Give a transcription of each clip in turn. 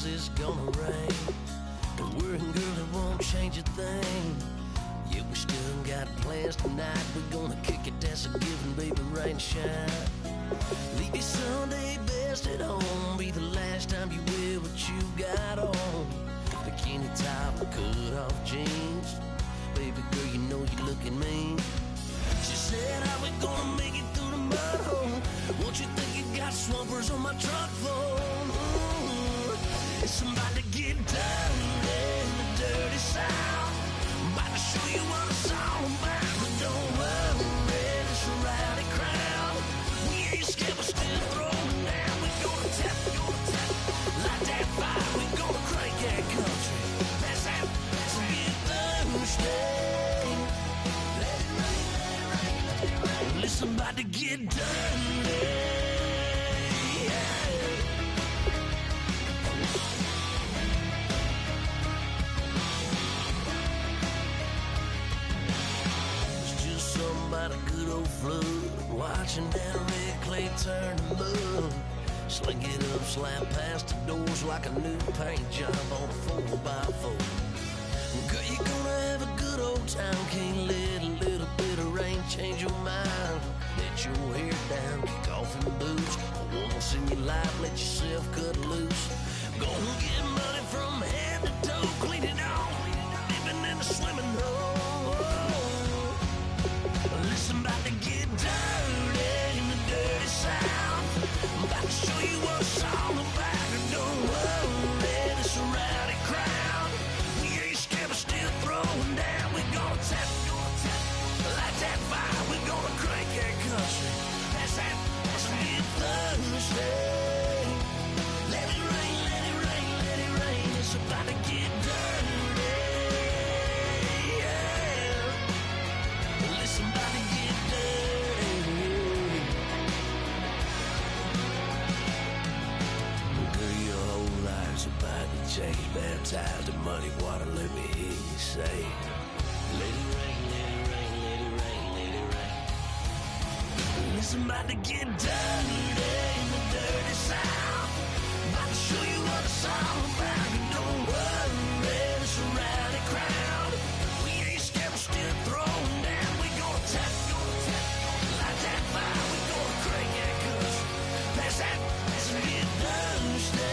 says it's gonna rain. Don't worry, girl, it won't change a thing. Yeah, we still got plans tonight. We're gonna kick it, that's a given, baby, rain or shine. Leave your Sunday best at home. Be the last time you wear what you got on. Bikini top, cut off jeans. Baby girl, you know you looking mean. She said, how we gonna make it through the mud hole? Won't you think you got swampers on my truck floor? It's about to get dirty in the dirty South. I'm about to show you what it's all about. But don't worry, it's a rowdy crowd. We ain't scared, we're still throwing down. We gonna tap, light that fire. We gonna crank that country. That's how we get Thursday. Let it rain, let it rain, let it rain. Listen, about to get dirty. About a good old flood, watching that red clay turn to mud. Sling it up, slap past the doors like a new paint job on a 4x4. Girl, you're gonna have a good old time. Can't let a little bit of rain change your mind. Let your hair down, kick off your boots. Once in your life, let yourself cut loose. Gonna get money from head to toe, clean it off, living in a swimming hole. Listen, about to get dirty in the dirty South. I'm about to show you what it's all about. And don't worry, it's a rowdy crowd. We ain't scared, we're still throwing down. We gonna tap, light that fire. We gonna crank that country. That's it, Thursday. Let it rain, let it rain, let it rain. It's about to get dirty. About to change, baptized in muddy water, let me hear you say, let it rain, let it rain, let it rain, let it rain. Listen, about to get dirty in the dirty South. About to show you what it's all about. And don't worry, it's a rowdy crowd. We ain't scared, we're still throwing down. We gonna tap, light that fire. We gonna crank that country. That's it, Thursday.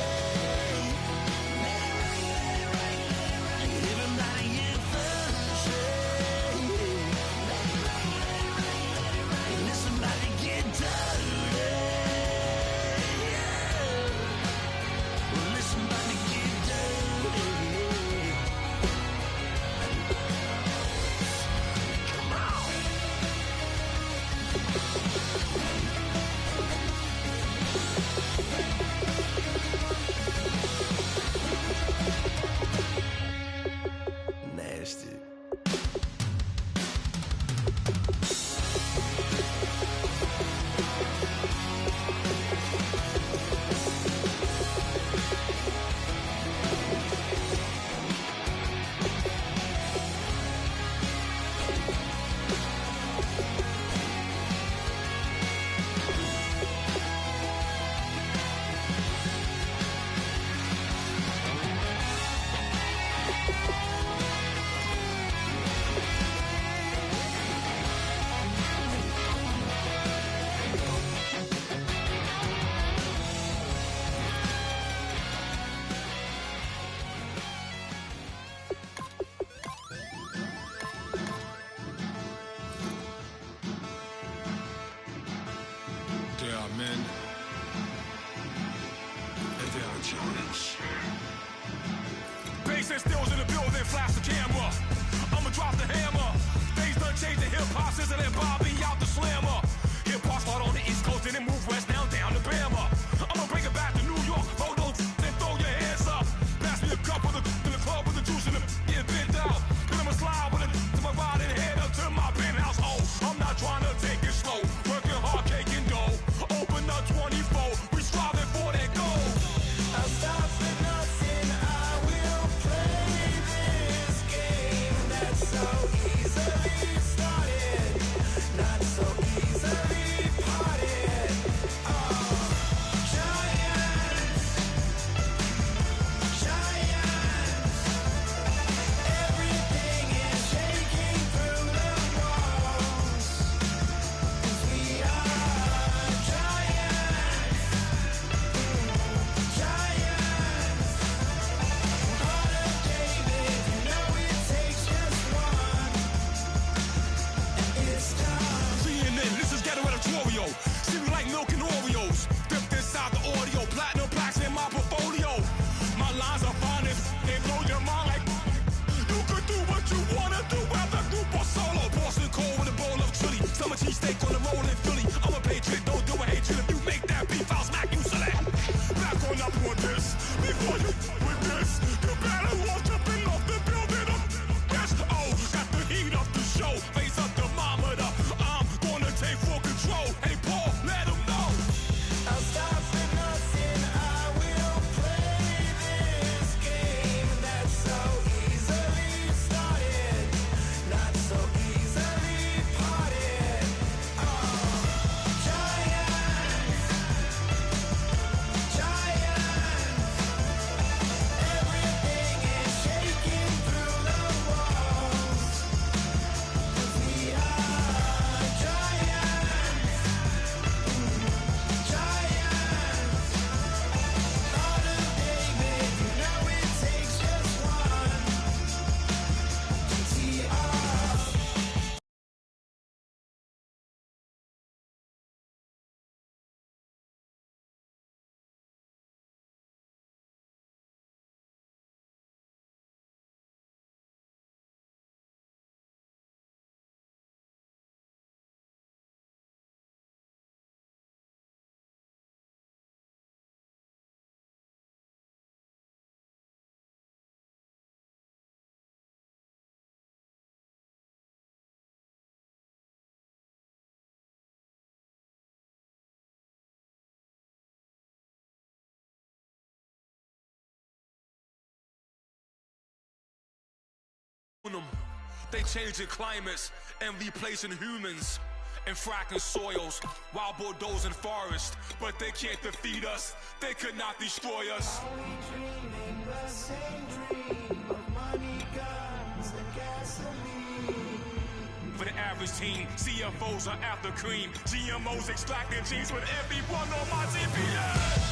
They changing climates and replacing humans and fracking soils while bulldozing forests, but they can't defeat us. They could not destroy us. Are we dreaming the same dream of money, guns, and gasoline? For the average team, CFOs are after cream. GMOs extracting genes with everyone on my TV.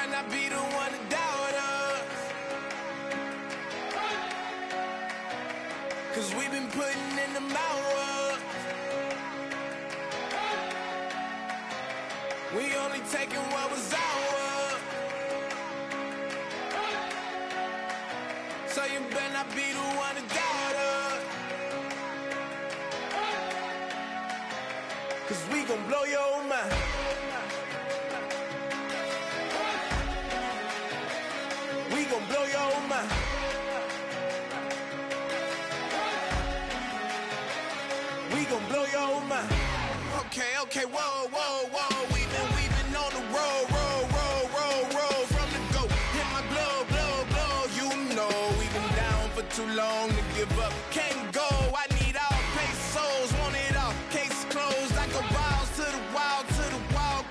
better not be the one to doubt us. 'Cause we've been putting in the hours. We only taking what was ours. So you better not be the one to doubt us. 'Cause we gon' blow your mind. We gon' blow your mind. We gon' blow your mind. Okay, whoa. We've been on the road. From the go, hit my blow. You know we've been down for too long to give up. Can't go. I need all pesos, want it all. Case closed. I go balls to the wall.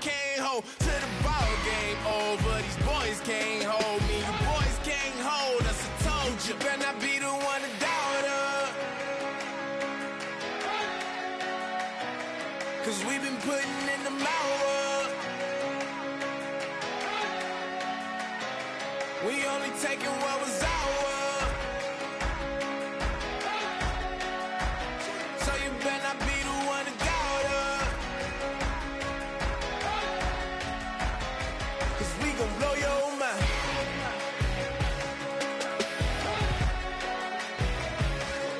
Can't hold to the ball game over. These boys can't hold me. You boys can't hold us. I told you. Better not be the one to doubt us. 'Cause we've been putting in the hours. We only taking what was ours. So you better not be the one to doubt us. 'Cause we gon' blow your mind.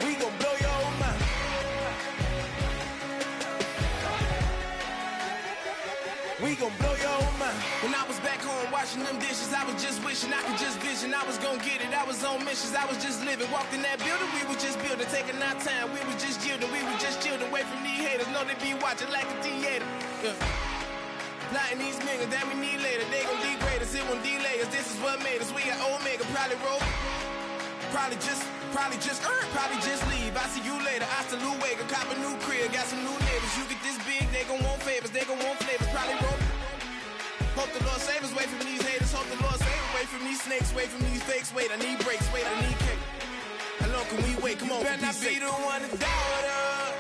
We gon' blow your mind. We gon' blow your mind. When I was back home washing them dishes, I was just wishing I could just vision. I was gon' get it, I was on missions, I was just living. Walked in that building, we was just building, taking our time. We was just yielding, we was just chilling. Away from these haters, know they be watching like a theater. Plotting these niggas that we need later. They gon' degrade us, it won't delay us. This is what made us. We got Omega, probably roll. Probably just leave. I see you later. I salute Wega, cop a new crib, got some new neighbors. You get this big, they gon' want favors, they gon' want flavors. Probably roll. Hope the Lord save us, wait from these haters. Hope the Lord save us, wait from these snakes, wait from these fakes. Wait, I need breaks, wait, I need cake. How long can we wait? Come on, better not be the one to doubt us.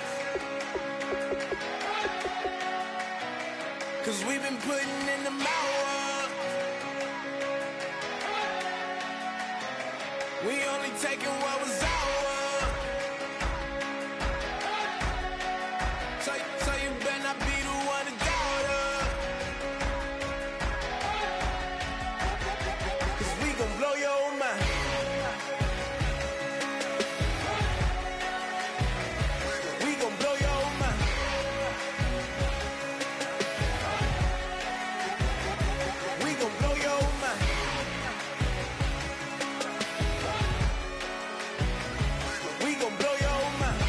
'Cause we've been putting in the hours. We only taking what was ours. So you better not be the one to doubt us. 'Cause we gon' blow your mind. We gon' blow your mind. We gon' blow your mind. We gon' blow your mind.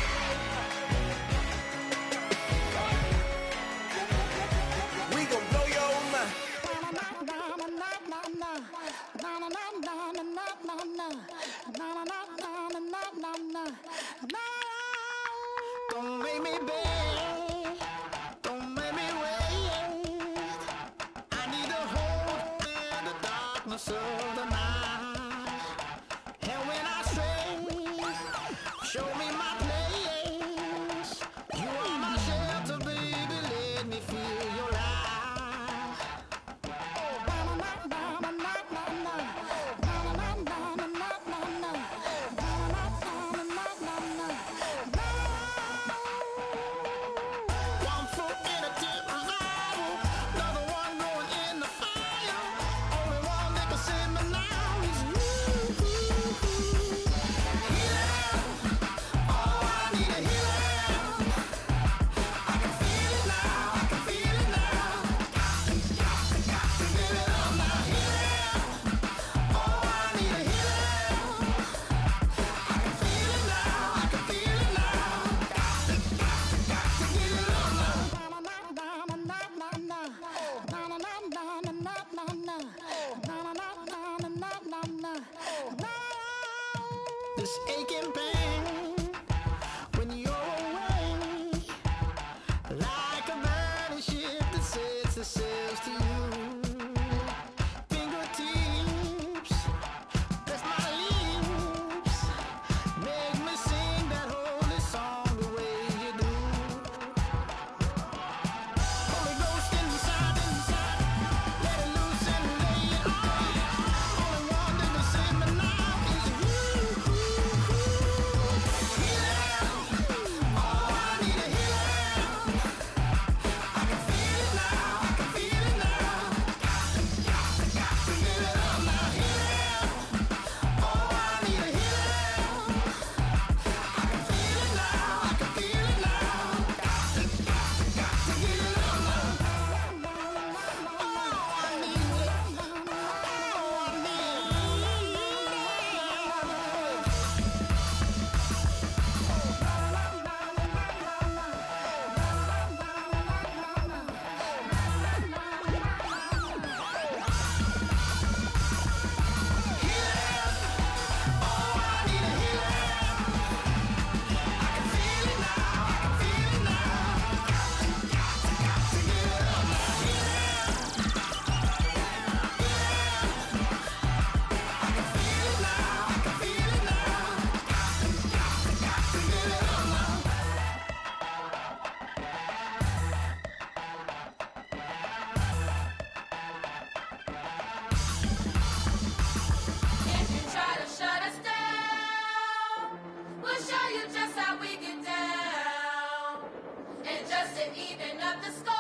just to even up the score,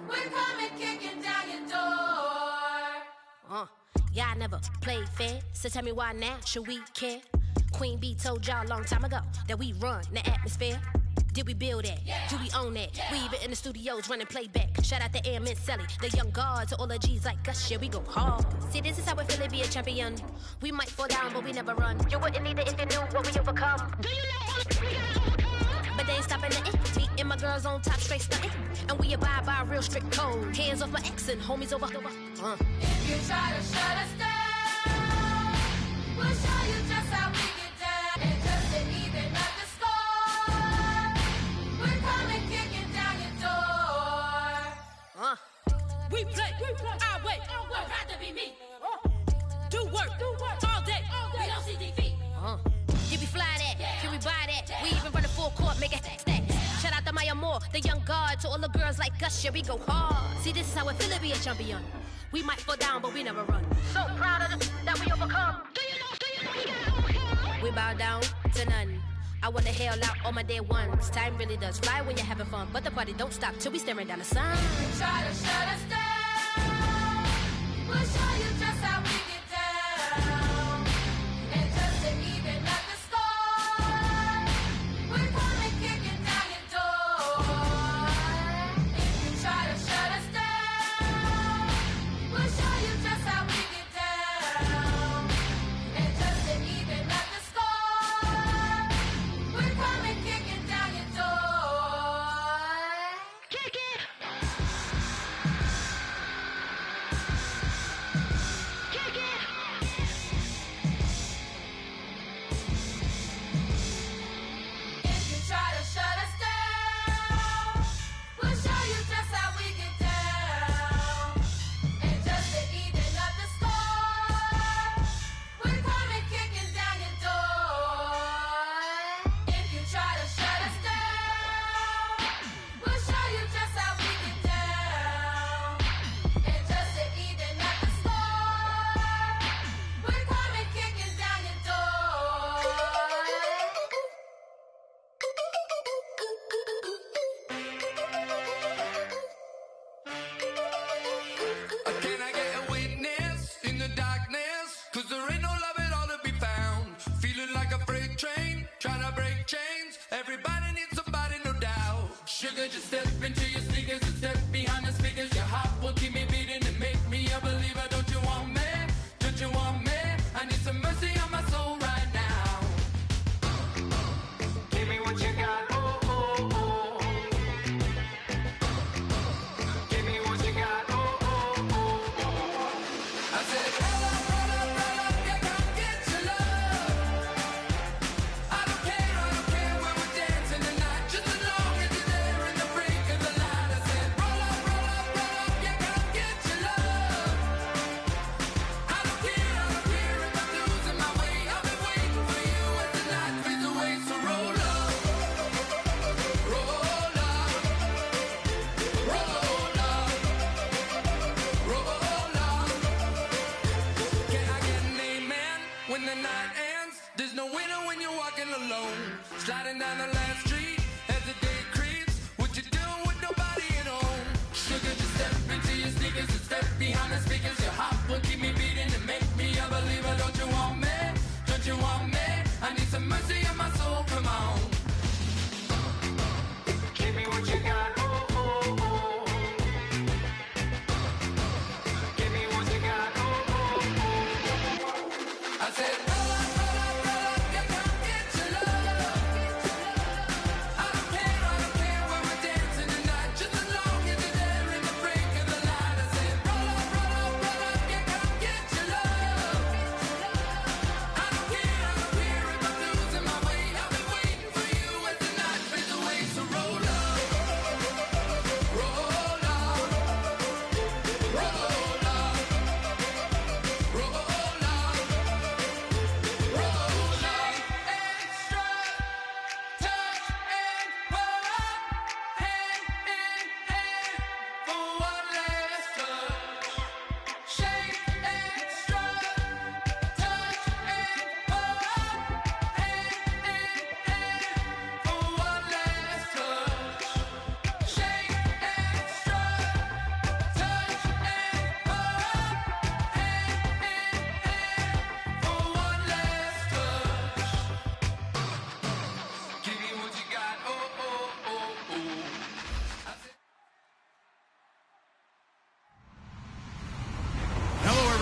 we're coming kicking down your door. Y'all never played fair, so tell me why now should we care? Queen Bee told y'all a long time ago that we run the atmosphere. Did we build that? Yeah. Do we own that? Yeah. We even in the studios running playback. Shout out to Airman Sally, the young guard, to all the G's like us. Yeah, we go hard. See, this is how we feel to be a champion. We might fall down, but we never run. You wouldn't need it if you knew what we overcome. Do you know what we gotta overcome? But they ain't stopping nothing. Me and my girls on top, straight stunting. And we abide by a real strict code. Hands off my ex and homies over. If you try to shut us down, we'll show you just how we get down. And just to even up the score, we're coming kicking down your door. We play our way. Would rather be me. Do work all day. We don't see defeat. You be fly that, Yeah. can we buy that? Yeah. We even run a full court, make it stack. Shout out to Maya Moore, the young guard, to all the girls like us, yeah, we go hard. See, this is how it feel to be a champion. We might fall down, but we never run. So proud of that we overcome. Do you know we gotta overcome? We bow down to none. I wanna hail out all my day ones. Time really does fly when you're having fun, but the party don't stop till we staring down the sun. If you try to shut us down, we'll show you just how we get down. And just to even up the score, we're coming kicking down your door. If you try to shut us down, we'll show you just how we get down. And just to even up the score, we're coming kicking down your door. Kick it! Kick it! If you try to shut us down, we'll show you just how we get down. And just to even up the score, we're coming kicking down your door. If you try to shut us down, we'll show you just how we get down. And just to even up the score, we're coming kicking down your door. Can I get a witness in the darkness? Cause there ain't no love at all to be found. Feeling like a freight train, trying to break chains. Everybody needs somebody, no doubt. Sugar, just step into your sneakers and step behind the speakers. Your heart will keep me beating and make me a believer. Don't you want me? Don't you want me? I need some mercy on my soul right now. Give me what you got, oh, oh, oh. Give me what you got, oh, oh, oh, oh. I said, roll up, yeah, come get your love. I don't care where we're dancing tonight. Just as long as you're there in the freak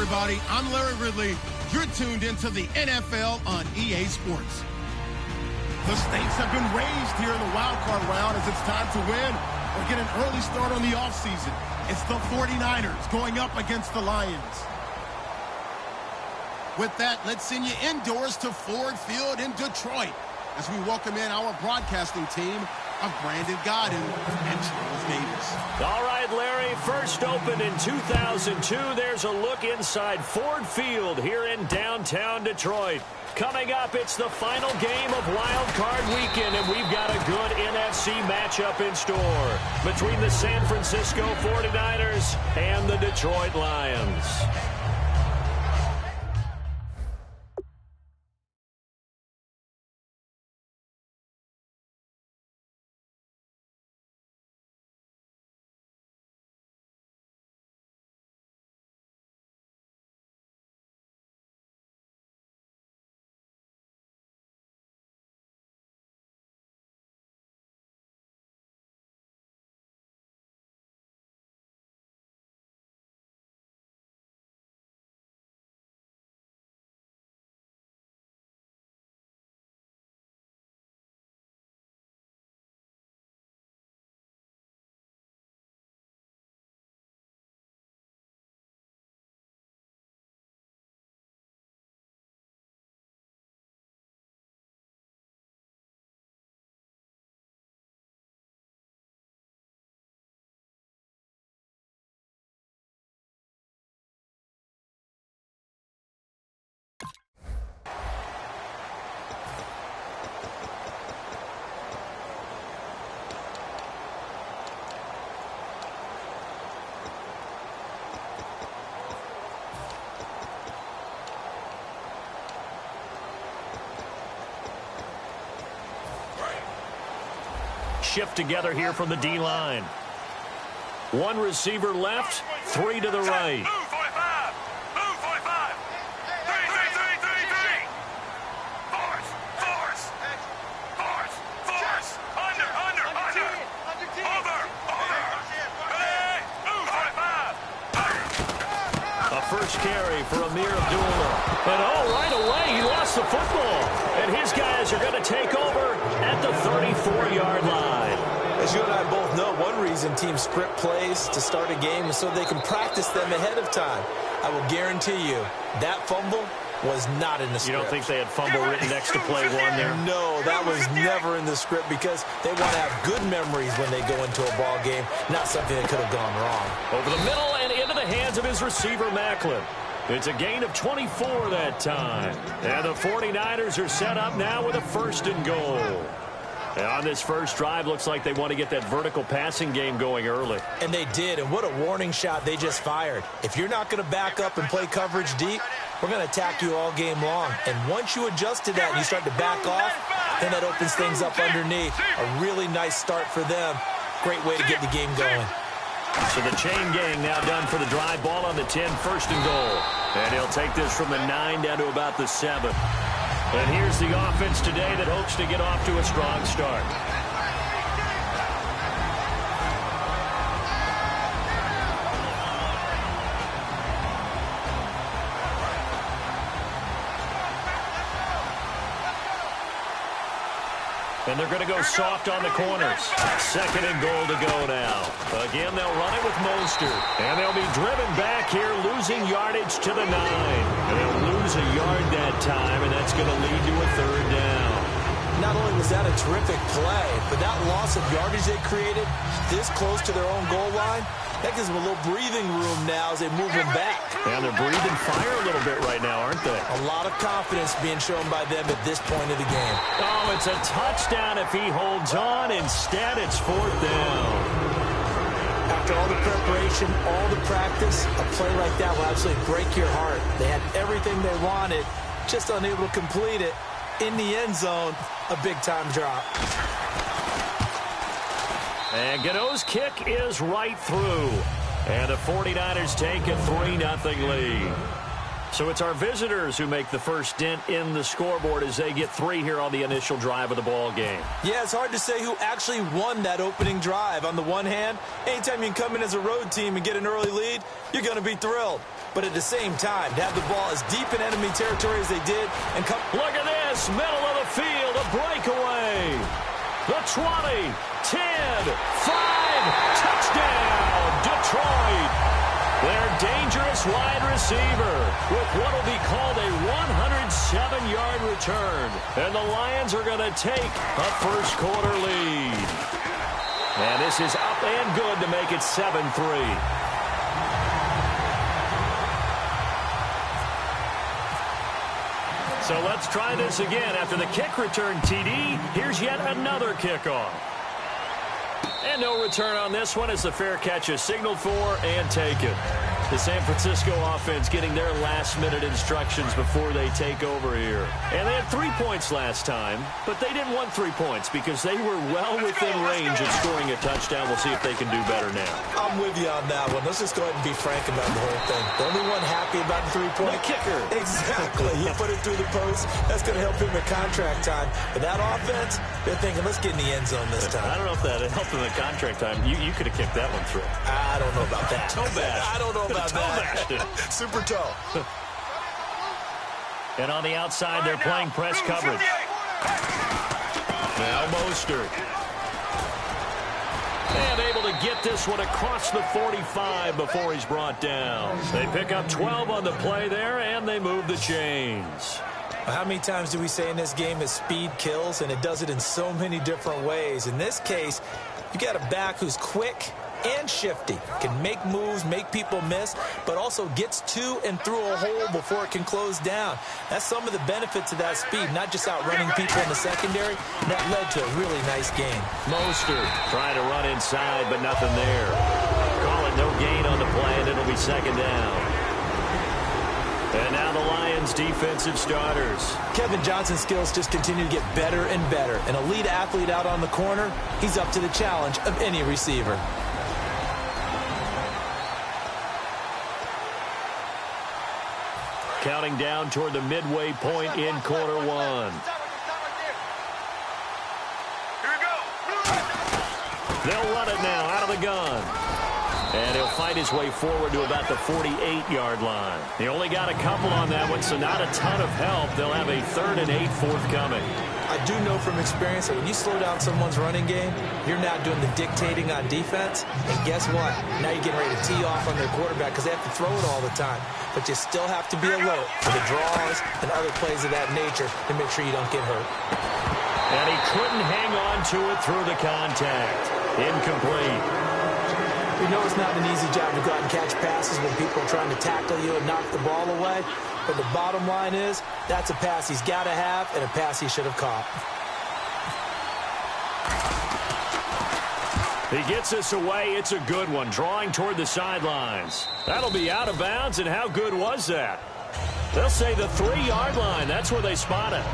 everybody. I'm Larry Ridley. You're tuned into the NFL on EA Sports. The stakes have been raised here in the wild card round as it's time to win or get an early start on the offseason. It's the 49ers going up against the Lions. With that, let's send you indoors to Ford Field in Detroit as we welcome in our broadcasting team of Brandon Godden and Charles Davis. All right, Larry, first opened in 2002. There's a look inside Ford Field here in downtown Detroit. Coming up, it's the final game of Wild Card Weekend, and we've got a good NFC matchup in store between the San Francisco 49ers and the Detroit Lions. Shift together here from the D-line. One receiver left, three to the right. Move 45. Move 45. 3. Force. Under. Over. Hey, move 45. A first carry for Amir Abdullah. And right away, he lost the football. And his guys are going to take over at the 34-yard line. As you and I both know, one reason teams script plays to start a game is so they can practice them ahead of time. I will guarantee you that fumble was not in the script. You don't think they had fumble written next to play one there? No, that was never in the script because they want to have good memories when they go into a ball game, not something that could have gone wrong. Over the middle and into the hands of his receiver, Macklin. It's a gain of 24 that time. And the 49ers are set up now with a 1st and goal. And on this first drive, looks like they want to get that vertical passing game going early. And they did, and what a warning shot they just fired. If you're not going to back up and play coverage deep, we're going to attack you all game long. And once you adjust to that and you start to back off, then that opens things up underneath. A really nice start for them. Great way to get the game going. So the chain gang now done for the drive. Ball on the 10, 1st and goal. And he'll take this from the 9 down to about the 7. And here's the offense today that hopes to get off to a strong start. And they're going to go soft on the corners. 2nd and goal to go now. Again, they'll run it with Mostert. And they'll be driven back here, losing yardage to the 9. And they'll lose a yard that time, and that's going to lead to a 3rd down. Not only was that a terrific play, but that loss of yardage they created this close to their own goal line, that gives them a little breathing room now as they move them back. And they're breathing fire a little bit right now, aren't they? A lot of confidence being shown by them at this point of the game. Oh, it's a touchdown if he holds on. Instead, it's 4th down. After all the preparation, all the practice, a play like that will absolutely break your heart. They had everything they wanted, just unable to complete it. In the end zone, a big-time drop. And Gano's kick is right through. And the 49ers take a 3-0 lead. So it's our visitors who make the first dent in the scoreboard as they get 3 here on the initial drive of the ball game. Yeah, it's hard to say who actually won that opening drive. On the one hand, anytime you can come in as a road team and get an early lead, you're going to be thrilled. But at the same time, to have the ball as deep in enemy territory as they did and come... Look at this, middle of the field, a breakaway. The 20, 10, 5, touchdown, Detroit. Their dangerous wide receiver with what will be called a 107-yard return. And the Lions are going to take a first-quarter lead. And this is up and good to make it 7-3. So let's try this again. After the kick return, TD, here's yet another kickoff. And no return on this one as the fair catch is signaled for and taken. The San Francisco offense getting their last-minute instructions before they take over here. And they had 3 points last time, but they didn't want 3 points because they were well within range of scoring a touchdown. We'll see if they can do better now. I'm with you on that one. Let's just go ahead and be frank about the whole thing. The only one happy about the 3-point kicker. Exactly. He put it through the post. That's going to help him at contract time. But that offense, they're thinking, let's get in the end zone this time. I don't know if that helped him at contract time. You could have kicked that one through. I don't know about that. Toe bash. I don't know about that. Super toe. And on the outside, they're playing press coverage. Now Mostert. And able to get this one across the 45 before he's brought down. They pick up 12 on the play there, and they move the chains. How many times do we say in this game that speed kills, and it does it in so many different ways? In this case, you got a back who's quick and shifty, can make moves, make people miss, but also gets to and through a hole before it can close down. That's some of the benefits of that speed, not just outrunning people in the secondary. That led to a really nice game. Mostert trying to run inside, but nothing there. Call it no gain on the play, and it'll be second down. And now the Lions' defensive starters. Kevin Johnson's skills just continue to get better and better. An elite athlete out on the corner, he's up to the challenge of any receiver. Counting down toward the midway point in quarter one. Here we go. They'll run it now out of the gun. And he'll fight his way forward to about the 48-yard line. They only got a couple on that one, so not a ton of help. They'll have a 3rd and 8 forthcoming. I do know from experience that when you slow down someone's running game, you're now doing the dictating on defense. And guess what? Now you're getting ready to tee off on their quarterback because they have to throw it all the time. But you still have to be alert for the draws and other plays of that nature to make sure you don't get hurt. And he couldn't hang on to it through the contact. Incomplete. We know it's not an easy job to go out and catch passes when people are trying to tackle you and knock the ball away. But the bottom line is, that's a pass he's got to have and a pass he should have caught. He gets this away. It's a good one, drawing toward the sidelines. That'll be out of bounds, and how good was that? They'll say the 3-yard line. That's where they spot it.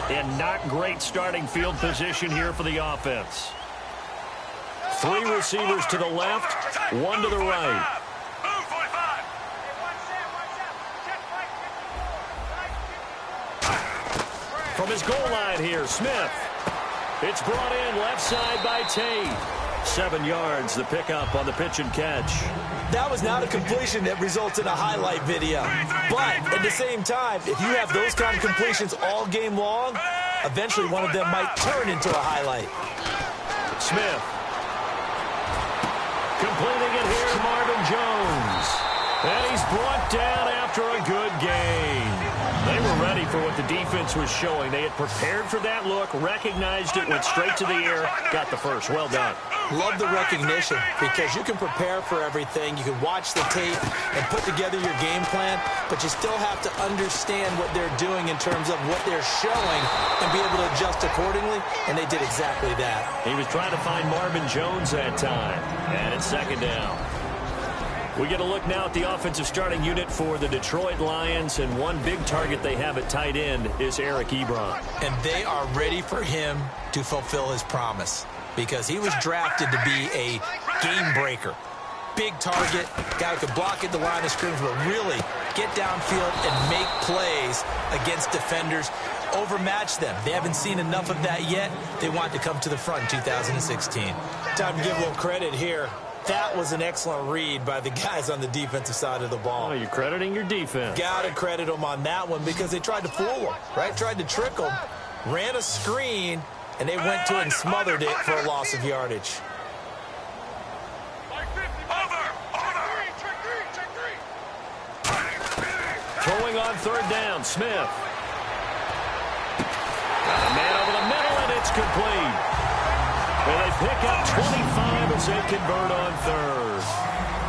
And not great starting field position here for the offense. 3 receivers to the left, 1 to the right. Move 45. From his goal line here, Smith. It's brought in left side by Tate. 7 yards, the pickup on the pitch and catch. That was not a completion that results in a highlight video. But at the same time, if you have those kind of completions all game long, eventually one of them might turn into a highlight. Smith. Completing it here, Marvin Jones. And he's brought down after a good gain. They were ready for what the defense was showing. They had prepared for that look, recognized it, went straight to the air, got the first. Well done. Love the recognition because you can prepare for everything. You can watch the tape and put together your game plan, but you still have to understand what they're doing in terms of what they're showing and be able to adjust accordingly, and they did exactly that. He was trying to find Marvin Jones that time, and it's second down. We get a look now at the offensive starting unit for the Detroit Lions, and one big target they have at tight end is Eric Ebron. And they are ready for him to fulfill his promise because he was drafted to be a game breaker. Big target, guy who could block at the line of scrimmage, but really get downfield and make plays against defenders, overmatch them. They haven't seen enough of that yet. They want to come to the front in 2016. Time to give a little credit here. That was an excellent read by the guys on the defensive side of the ball. Oh, you're crediting your defense. Got to credit them on that one because they tried to fool him, right? Tried to trick him, ran a screen, and they went to it and smothered it for a loss of yardage. Throwing on third down, Smith. Got a man over the middle, and it's complete. And they pick up 25 as they convert on third.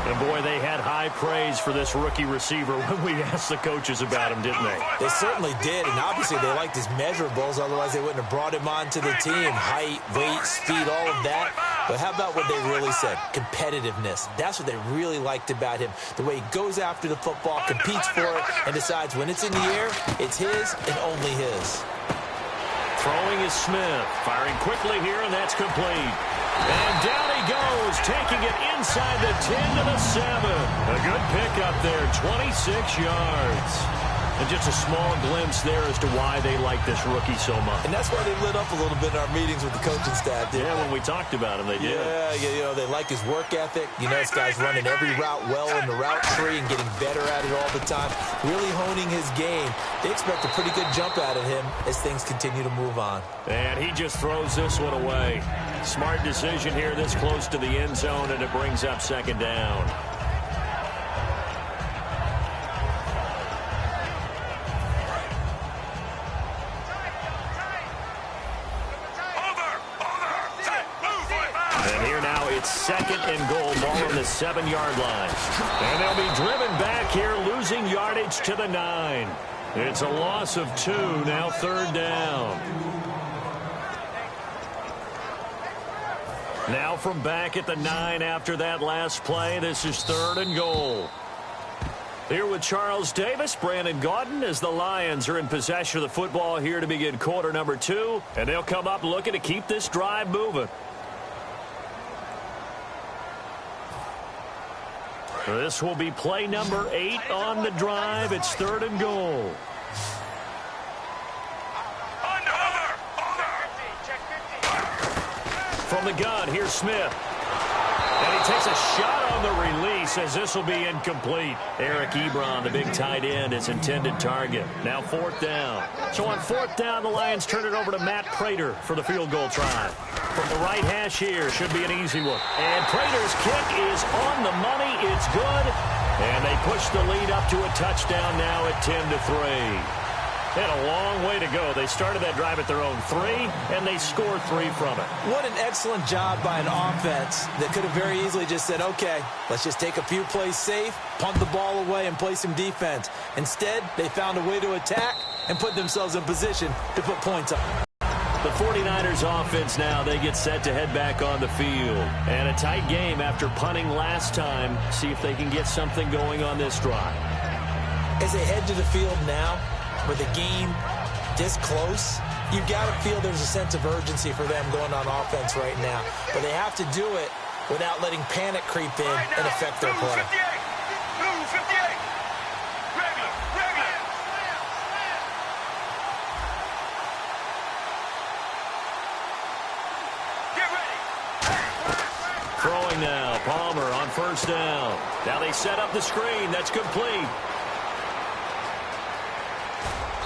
And, boy, they had high praise for this rookie receiver when we asked the coaches about him, didn't they? They certainly did, and obviously they liked his measurables. Otherwise, they wouldn't have brought him onto the team. Height, weight, speed, all of that. But how about what they really said? Competitiveness. That's what they really liked about him. The way he goes after the football, competes for it, and decides when it's in the air, it's his and only his. Throwing is Smith. Firing quickly here, and that's complete. And down he goes, taking it inside the 10 to the 7. A good pickup there, 26 yards. And just a small glimpse there as to why they like this rookie so much. And that's why they lit up a little bit in our meetings with the coaching staff. Yeah, when we talked about him, they did. Yeah, you know, they like his work ethic. You know, this guy's running every route well in the route tree and getting better at it all the time. Really honing his game. They expect a pretty good jump out of him as things continue to move on. And he just throws this one away. Smart decision here this close to the end zone, and it brings up second down. Second and goal, ball on the 7-yard line. And they'll be driven back here, losing yardage to the 9. It's a loss of 2, now third down. Now from back at the 9 after that last play, this is third and goal. Here with Charles Davis, Brandon Gaudin, as the Lions are in possession of the football here to begin quarter number 2. And they'll come up looking to keep this drive moving. This will be play number 8 on the drive. It's third and goal. From the gun, here's Smith. And he takes a shot on the release as this will be incomplete. Eric Ebron, the big tight end, is intended target. Now fourth down. So on fourth down, the Lions turn it over to Matt Prater for the field goal try. From the right hash here, should be an easy one. And Prater's kick is on the money. It's good. And they push the lead up to a touchdown now at 10-3. They had a long way to go. They started that drive at their own 3, and they scored 3 from it. What an excellent job by an offense that could have very easily just said, okay, let's just take a few plays safe, punt the ball away, and play some defense. Instead, they found a way to attack and put themselves in position to put points up. The 49ers offense now, they get set to head back on the field. And a tight game after punting last time. See if they can get something going on this drive. As they head to the field now, with the game this close, you've got to feel there's a sense of urgency for them going on offense right now. But they have to do it without letting panic creep in and affect their play. Blue 58. Regular. Get ready. Throwing now, Palmer on first down. Now they set up the screen. That's complete.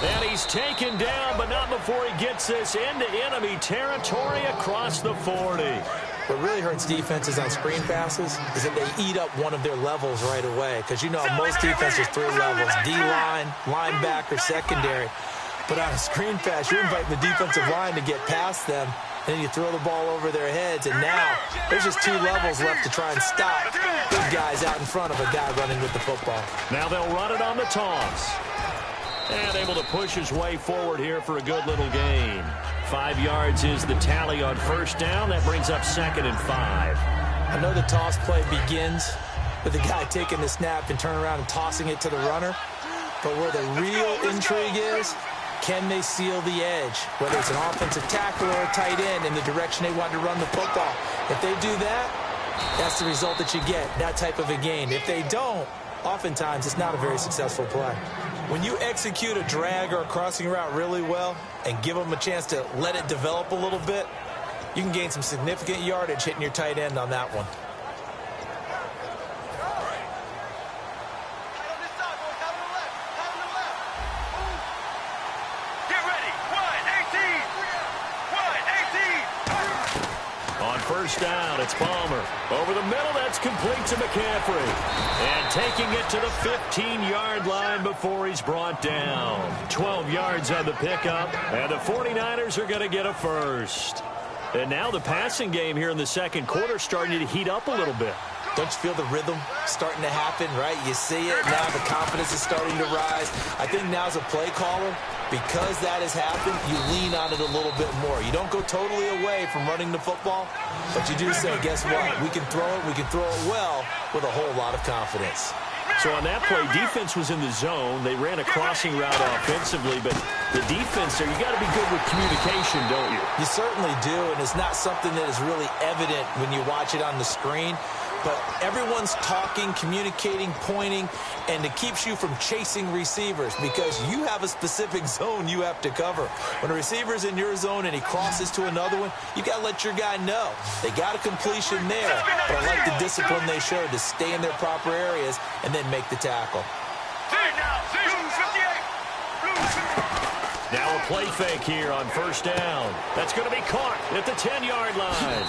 And he's taken down, but not before he gets this into enemy territory across the 40. What really hurts defenses on screen passes is that they eat up one of their levels right away. Because you know most defenses 3 levels, D-line, linebacker, secondary. But on a screen pass, you're inviting the defensive line to get past them, and then you throw the ball over their heads. And now there's just 2 levels left to try and stop big guys out in front of a guy running with the football. Now they'll run it on the toss. And able to push his way forward here for a good little gain. 5 yards is the tally on first down. That brings up second and 5. I know the toss play begins with the guy taking the snap and turning around and tossing it to the runner. But where the real intrigue is, can they seal the edge, whether it's an offensive tackle or a tight end in the direction they want to run the football? If they do that, that's the result that you get, that type of a gain. If they don't, oftentimes it's not a very successful play. When you execute a drag or a crossing route really well and give them a chance to let it develop a little bit, you can gain some significant yardage hitting your tight end on that one. First down, it's Palmer. Over the middle, that's complete to McCaffrey. And taking it to the 15-yard line before he's brought down. 12 yards on the pickup, and the 49ers are going to get a first. And now the passing game here in the second quarter starting to heat up a little bit. Don't you feel the rhythm starting to happen, right? You see it now, the confidence is starting to rise. I think now as a play caller, because that has happened, you lean on it a little bit more. You don't go totally away from running the football, but you do say, guess what? We can throw it well with a whole lot of confidence. So on that play, defense was in the zone. They ran a crossing route offensively, but the defense there, you got to be good with communication, don't you? You certainly do, and it's not something that is really evident when you watch it on the screen. But everyone's talking, communicating, pointing, and it keeps you from chasing receivers because you have a specific zone you have to cover. When a receiver's in your zone and he crosses to another one, you got to let your guy know. They got a completion there, but I like the discipline they showed to stay in their proper areas and then make the tackle. Now a play fake here on first down. That's going to be caught at the 10-yard line.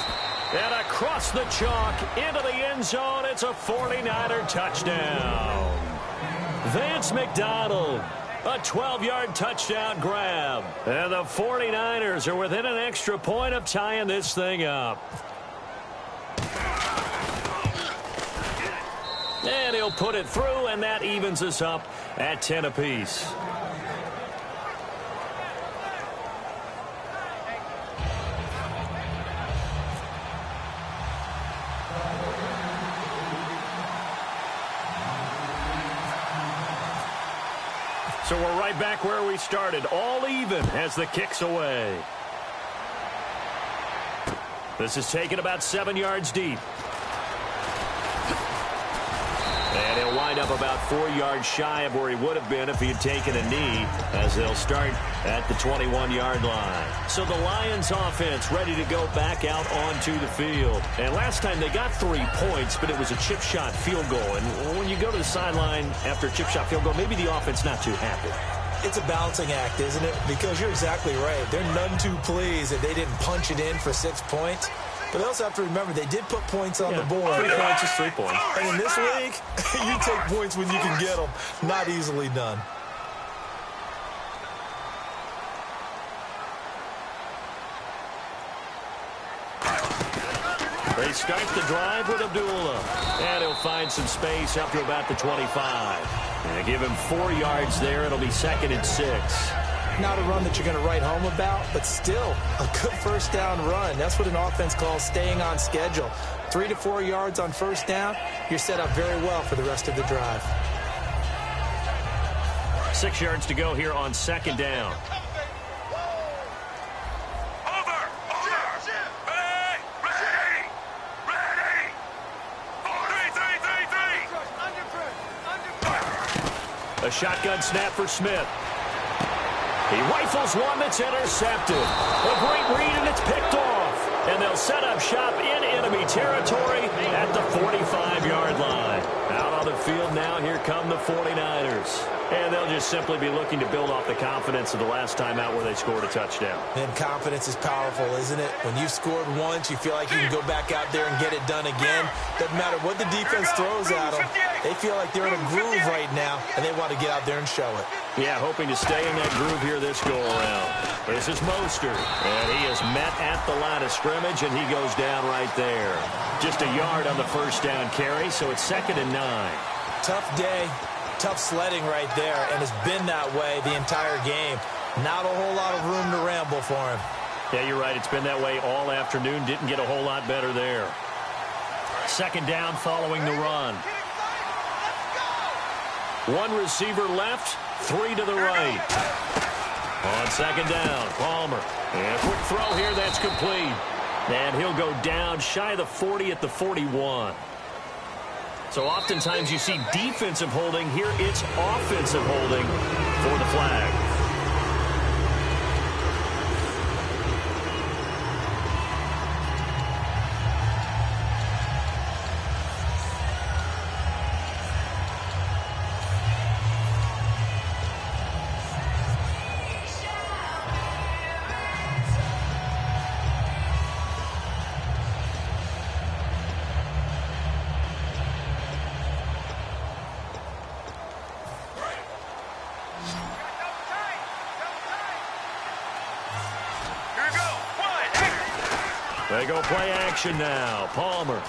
And across the chalk into the end zone, it's a 49er touchdown. Vance McDonald, a 12-yard touchdown grab. And the 49ers are within an extra point of tying this thing up. And he'll put it through, and that evens us up at 10 apiece. So we're right back where we started, all even as the kick's away. This is taken about 7 yards deep. And he'll wind up about 4 yards shy of where he would have been if he had taken a knee, as they'll start at the 21-yard line. So the Lions offense ready to go back out onto the field. And last time they got 3 points, but it was a chip shot field goal. And when you go to the sideline after a chip shot field goal, maybe the offense not too happy. It's a balancing act, isn't it? Because you're exactly right. They're none too pleased that they didn't punch it in for 6 points. But they also have to remember they did put points on the board. 3 points is 3 points. And in this league, you take points when you can get them. Not easily done. They start the drive with Abdullah. And he'll find some space up to about the 25. And give him 4 yards there. It'll be 2nd and 6. Not a run that you're going to write home about, but still a good first down run. That's what an offense calls staying on schedule. 3 to 4 yards on first down, you're set up very well for the rest of the drive. 6 yards to go here on 2nd down. A shotgun snap for Smith. He rifles one that's intercepted. A great read, and it's picked off. And they'll set up shop in enemy territory at the 45-yard line. Out on the field now, here come the 49ers. And they'll just simply be looking to build off the confidence of the last time out where they scored a touchdown. And confidence is powerful, isn't it? When you've scored once, you feel like you can go back out there and get it done again. Doesn't matter what the defense throws at them. They feel like they're in a groove right now, and they want to get out there and show it. Yeah, hoping to stay in that groove here this go-around. This is Mostert, and he is met at the line of scrimmage, and he goes down right there. Just a yard on the first down carry, so it's 2nd and 9. Tough day, tough sledding right there, and it's been that way the entire game. Not a whole lot of room to ramble for him. Yeah, you're right. It's been that way all afternoon. Didn't get a whole lot better there. 2nd down following the run. One receiver left, 3 to the right. On second down, Palmer. And a quick throw here, that's complete. And he'll go down shy of the 40 at the 41. So oftentimes you see defensive holding. Here it's offensive holding for the flag. They go play action now. Palmer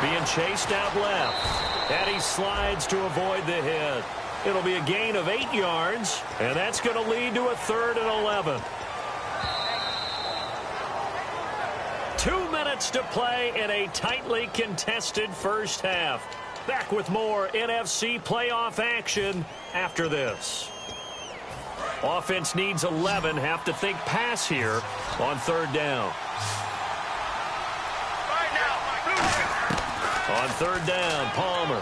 being chased out left. And he slides to avoid the hit. It'll be a gain of 8 yards, and that's going to lead to a 3rd and 11. 2 minutes to play in a tightly contested first half. Back with more NFC playoff action after this. Offense needs 11. Have to think pass here on 3rd down. On 3rd down, Palmer.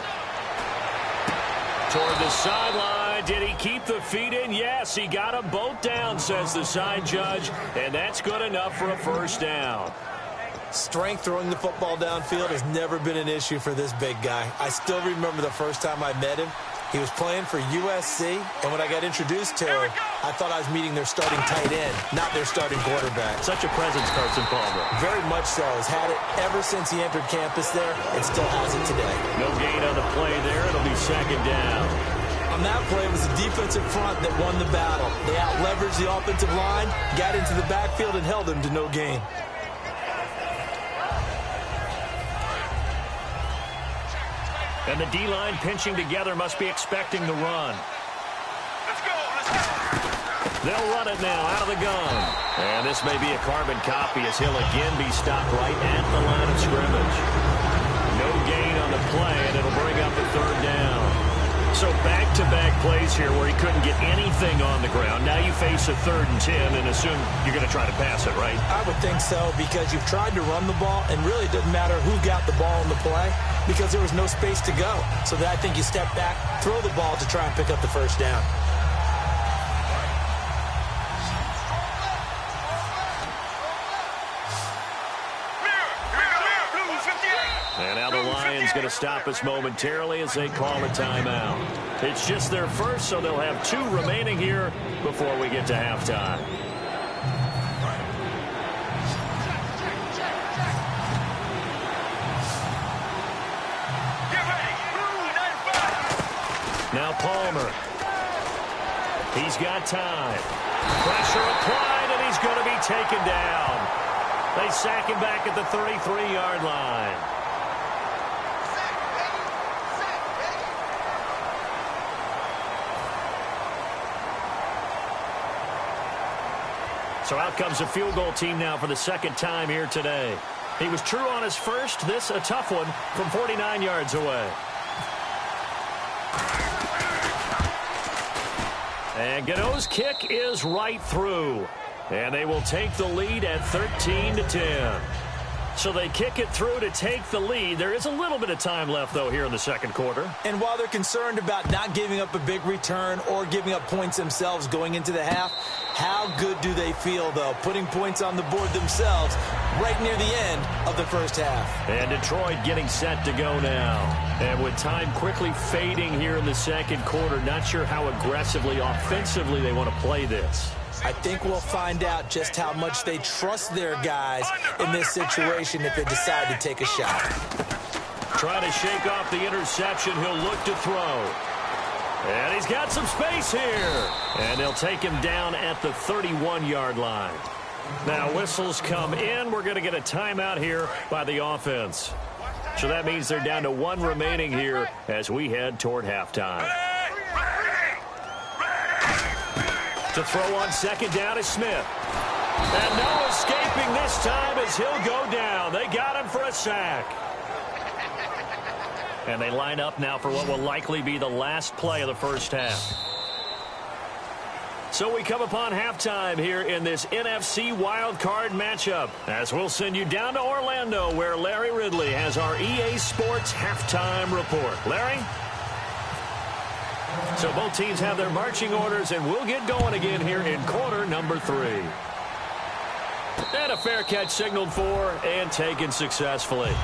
Toward the sideline. Did he keep the feet in? Yes, he got them both down, says the side judge. And that's good enough for a 1st down. Strength throwing the football downfield has never been an issue for this big guy. I still remember the first time I met him. He was playing for USC, and when I got introduced to him, I thought I was meeting their starting tight end, not their starting quarterback. Such a presence, Carson Palmer. Very much so. Has had it ever since he entered campus there, and still has it today. No gain on the play there. It'll be 2nd down. On that play, it was the defensive front that won the battle. They out-leveraged the offensive line, got into the backfield, and held him to no gain. And the D-line pinching together must be expecting the run. Let's go. They'll run it now out of the gun. And this may be a carbon copy as he'll again be stopped right at the line of scrimmage. No gain on the play, and it'll bring up a 3rd down. So back-to-back plays here where he couldn't get anything on the ground. Now you face a 3rd and 10 and assume you're going to try to pass it, right? I would think so, because you've tried to run the ball, and really it doesn't matter who got the ball in the play because there was no space to go. So that I think you step back, throw the ball to try and pick up the 1st down. And now the Lions going to stop us momentarily as they call a timeout. It's just their first, so they'll have 2 remaining here before we get to halftime. Now Palmer. He's got time. Pressure applied, and he's going to be taken down. They sack him back at the 33-yard line. So out comes the field goal team now for the 2nd time here today. He was true on his first. This a tough one from 49 yards away. And Gano's kick is right through. And they will take the lead at 13-10. So they kick it through to take the lead. There is a little bit of time left, though, here in the 2nd quarter. And while they're concerned about not giving up a big return or giving up points themselves going into the half, how good do they feel, though, putting points on the board themselves right near the end of the first half? And Detroit getting set to go now. And with time quickly fading here in the 2nd quarter, not sure how aggressively, offensively they want to play this. I think we'll find out just how much they trust their guys in this situation if they decide to take a shot. Trying to shake off the interception. He'll look to throw. And he's got some space here. And they'll take him down at the 31-yard line. Now whistles come in. We're going to get a timeout here by the offense. So that means they're down to 1 remaining here as we head toward halftime. To throw on 2nd down is Smith. And no escaping this time as he'll go down. They got him for a sack. And they line up now for what will likely be the last play of the first half. So we come upon halftime here in this NFC wildcard matchup, as we'll send you down to Orlando, where Larry Ridley has our EA Sports halftime report. Larry? So both teams have their marching orders, and we'll get going again here in quarter number 3. And a fair catch signaled for and taken successfully.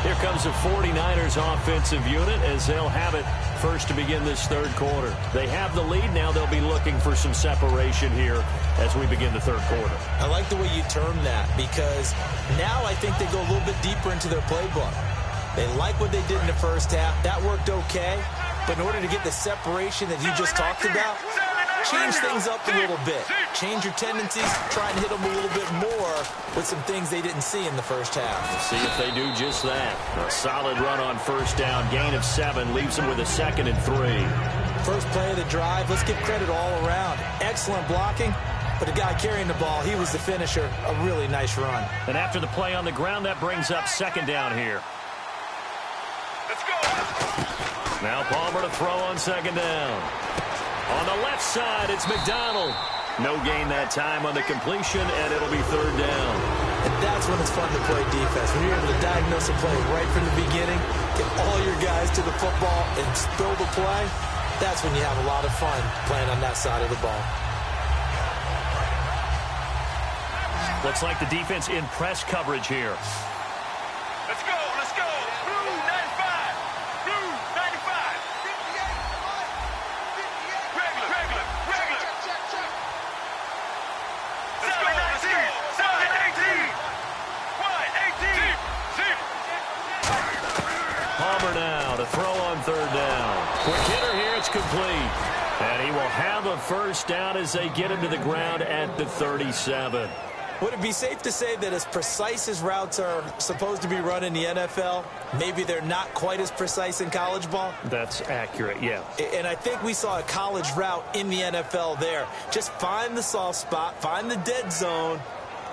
Here comes the 49ers offensive unit as they'll have it first to begin this third quarter. They have the lead. Now they'll be looking for some separation here as we begin the third quarter. I like the way you term that, because now I think they go a little bit deeper into their playbook. They like what they did in the first half. That worked okay. But in order to get the separation that you just talked about, change things up a little bit. Change your tendencies, try and hit them a little bit more with some things they didn't see in the first half. We'll see if they do just that. A solid run on first down, gain of 7, leaves them with a 2nd and 3. First play of the drive, let's give credit all around. Excellent blocking, but the guy carrying the ball, he was the finisher. A really nice run. And after the play on the ground, that brings up 2nd down here. Let's go. Now Palmer to throw on 2nd down. On the left side, it's McDonald. No gain that time on the completion, and it'll be 3rd down. And that's when it's fun to play defense. When you're able to diagnose a play right from the beginning, get all your guys to the football and spill the play, that's when you have a lot of fun playing on that side of the ball. Looks like the defense in press coverage here. Let's go. Let's go. Blue 95. Blue 95. 58. Regular. Let's go. Let's go. 18. 18. Palmer now to throw on 3rd down. Quick hitter here, it's complete. And he will have a first down as they get him to the ground at the 37. Would it be safe to say that as precise as routes are supposed to be run in the NFL, maybe they're not quite as precise in college ball? That's accurate, yeah. And I think we saw a college route in the NFL there. Just find the soft spot, find the dead zone,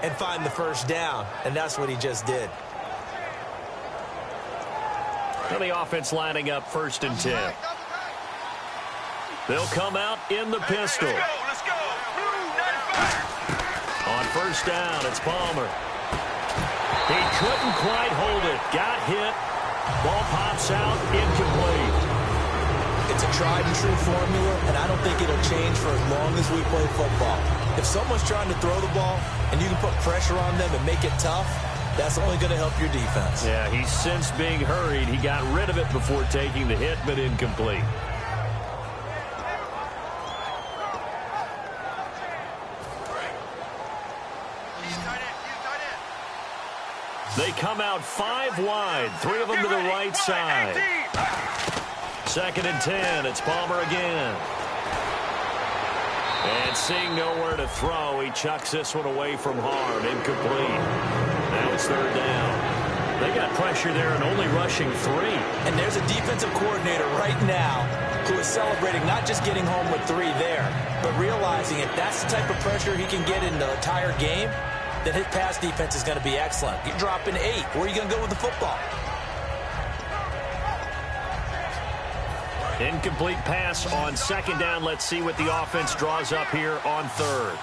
and find the first down. And that's what he just did. Now the offense lining up 1st and 10. They'll come out in the pistol. Let's go. Blue 95. On 1st down, it's Palmer. He couldn't quite hold it. Got hit. Ball pops out, incomplete. It's a tried and true formula, and I don't think it'll change for as long as we play football. If someone's trying to throw the ball and you can put pressure on them and make it tough, that's only going to help your defense. Yeah, he's since being hurried. He got rid of it before taking the hit, but incomplete. They come out 5 wide, 3 of them to the right side. 2nd and 10, it's Palmer again. And seeing nowhere to throw, he chucks this one away from harm, incomplete. Now it's 3rd down. They got pressure there and only rushing 3. And there's a defensive coordinator right now who is celebrating not just getting home with 3 there, but realizing if that's the type of pressure he can get in the entire game, then his pass defense is going to be excellent. You're dropping 8. Where are you going to go with the football? Incomplete pass on 2nd down. Let's see what the offense draws up here on 3rd.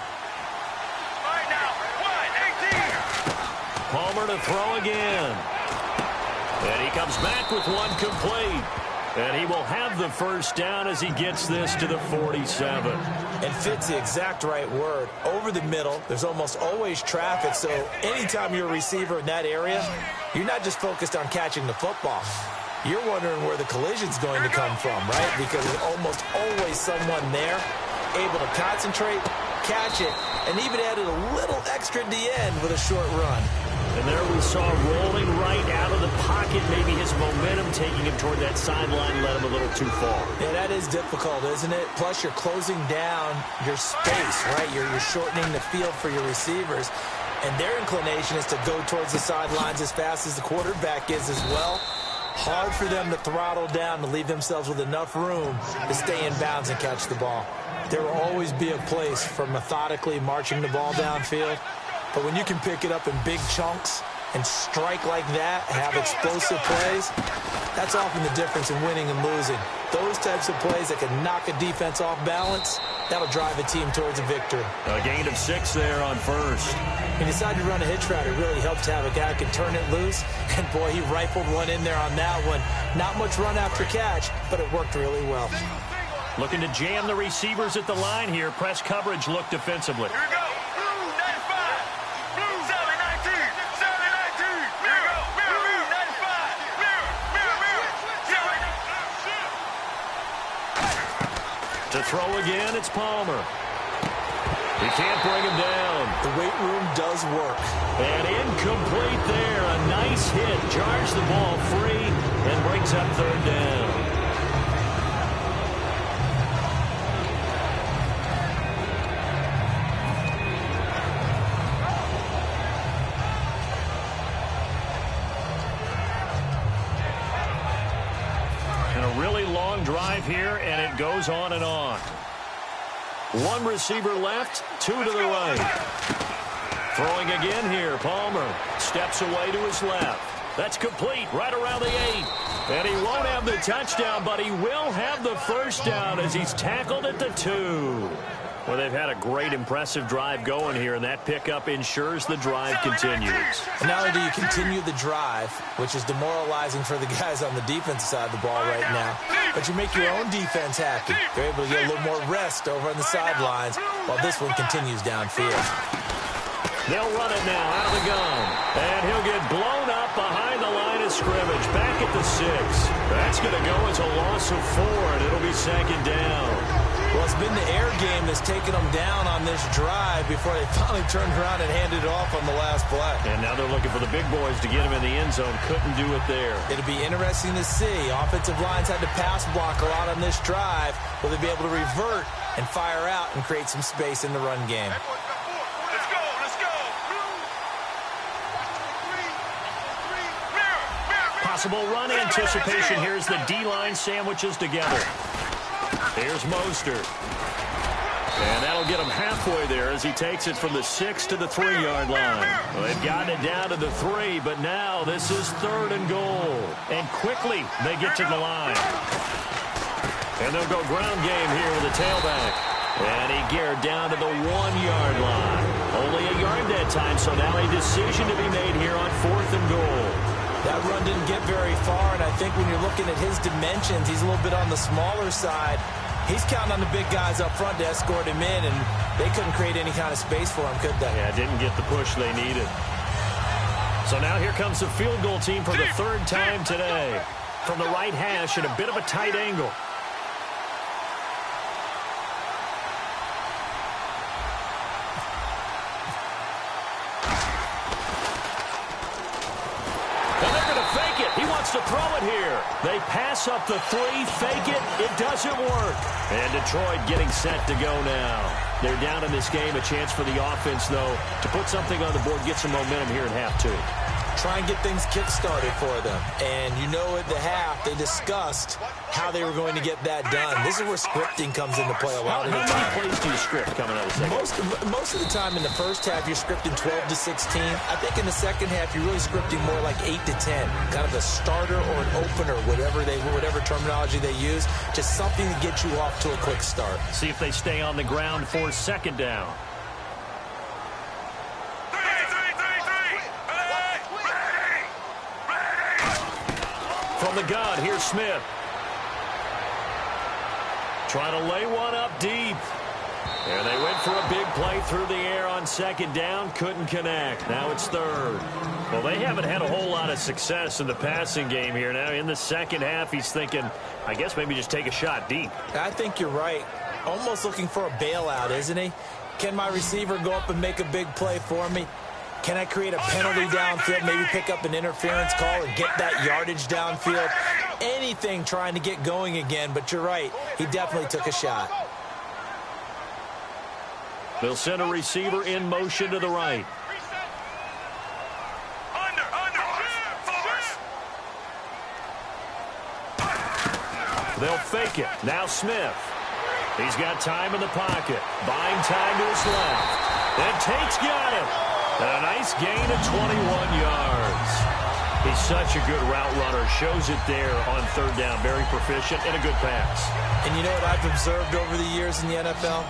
Right now, 18. Palmer to throw again. And he comes back with one complete. And he will have the first down as he gets this to the 47. And fits the exact right word. Over the middle, there's almost always traffic, so anytime you're a receiver in that area, you're not just focused on catching the football. You're wondering where the collision's going to come from, right? Because there's almost always someone there able to concentrate, catch it, and even added a little extra at the end with a short run. And there we saw rolling right out of the pocket, maybe his momentum taking him toward that sideline led him a little too far. Yeah, that is difficult, isn't it? Plus, you're closing down your space, right? You're shortening the field for your receivers, and their inclination is to go towards the sidelines as fast as the quarterback is as well. Hard for them to throttle down to leave themselves with enough room to stay in bounds and catch the ball. There will always be a place for methodically marching the ball downfield. But when you can pick it up in big chunks and strike like that, have explosive plays, that's often the difference in winning and losing. Those types of plays that can knock a defense off balance, that'll drive a team towards a victory. A gain of 6 there on first. He decided to run a hitch route. It really helped to have a guy who could turn it loose. And, boy, he rifled one in there on that one. Not much run after catch, but it worked really well. Looking to jam the receivers at the line here. Press coverage look defensively. Here we go. Blue 95. Blue 719. 719. Here we go. Blue 95. Mirror. To throw again, it's Palmer. He can't bring him down. The weight room does work. And incomplete there. A nice hit. Jars the ball free and brings up third down. And a really long drive here, and it goes on and on. One receiver left, 2 to the right. Throwing again here, Palmer steps away to his left. That's complete right around the 8. And he won't have the touchdown, but he will have the first down as he's tackled at the 2. Well, they've had a great, impressive drive going here, and that pickup ensures the drive continues. And not only do you continue the drive, which is demoralizing for the guys on the defensive side of the ball right now, but you make your own defense happy. They're able to get a little more rest over on the sidelines while this one continues downfield. They'll run it now out of the gun. And he'll get blown up behind the line of scrimmage. Back at the 6. That's going to go as a loss of 4, and it'll be second down. Well, it's been the air game that's taken them down on this drive before they finally turned around and handed it off on the last play. And now they're looking for the big boys to get him in the end zone. Couldn't do it there. It'll be interesting to see. Offensive lines had to pass block a lot on this drive. Will they be able to revert and fire out and create some space in the run game? Let's go. Possible run anticipation. Here's the D-line sandwiches together. Here's Mostert. And that'll get him halfway there as he takes it from the 6 to the 3-yard line. Well, they've gotten it down to the 3, but now this is 3rd and goal. And quickly they get to the line. And they'll go ground game here with a tailback. And he geared down to the 1-yard line. Only a yard that time, so now a decision to be made here on 4th and goal. That run didn't get very far, and I think when you're looking at his dimensions, he's a little bit on the smaller side. He's counting on the big guys up front to escort him in, and they couldn't create any kind of space for him, could they? Yeah, didn't get the push they needed. So now here comes the field goal team for the 3rd time today. From the right hash at a bit of a tight angle. To throw it here. They pass up the 3, fake it. It doesn't work. And Detroit getting set to go now. They're down in this game. A chance for the offense, though, to put something on the board, get some momentum here in half 2. Try and get things kick-started for them. And you know at the half, they discussed how they were going to get that done. This is where scripting comes into play a lot of the time. How many plays do you script coming out of the second? Most of the time in the first half, you're scripting 12 to 16. I think in the second half, you're really scripting more like 8 to 10. Kind of a starter or an opener, whatever terminology they use. Just something to get you off to a quick start. See if they stay on the ground for second down. From the gun, here's Smith. Trying to lay one up deep. And they went for a big play through the air on second down. Couldn't connect. Now it's 3rd. Well, they haven't had a whole lot of success in the passing game here. Now in the second half, he's thinking, I guess maybe just take a shot deep. I think you're right. Almost looking for a bailout, isn't he? Can my receiver go up and make a big play for me? Can I create a penalty downfield, maybe pick up an interference call and get that yardage downfield? Anything trying to get going again, but you're right. He definitely took a shot. They'll send a receiver in motion to the right. They'll fake it. Now Smith. He's got time in the pocket. Buying time to his left. And Tate's got him. And a nice gain of 21 yards. He's such a good route runner. Shows it there on third down. Very proficient and a good pass. And you know what I've observed over the years in the NFL?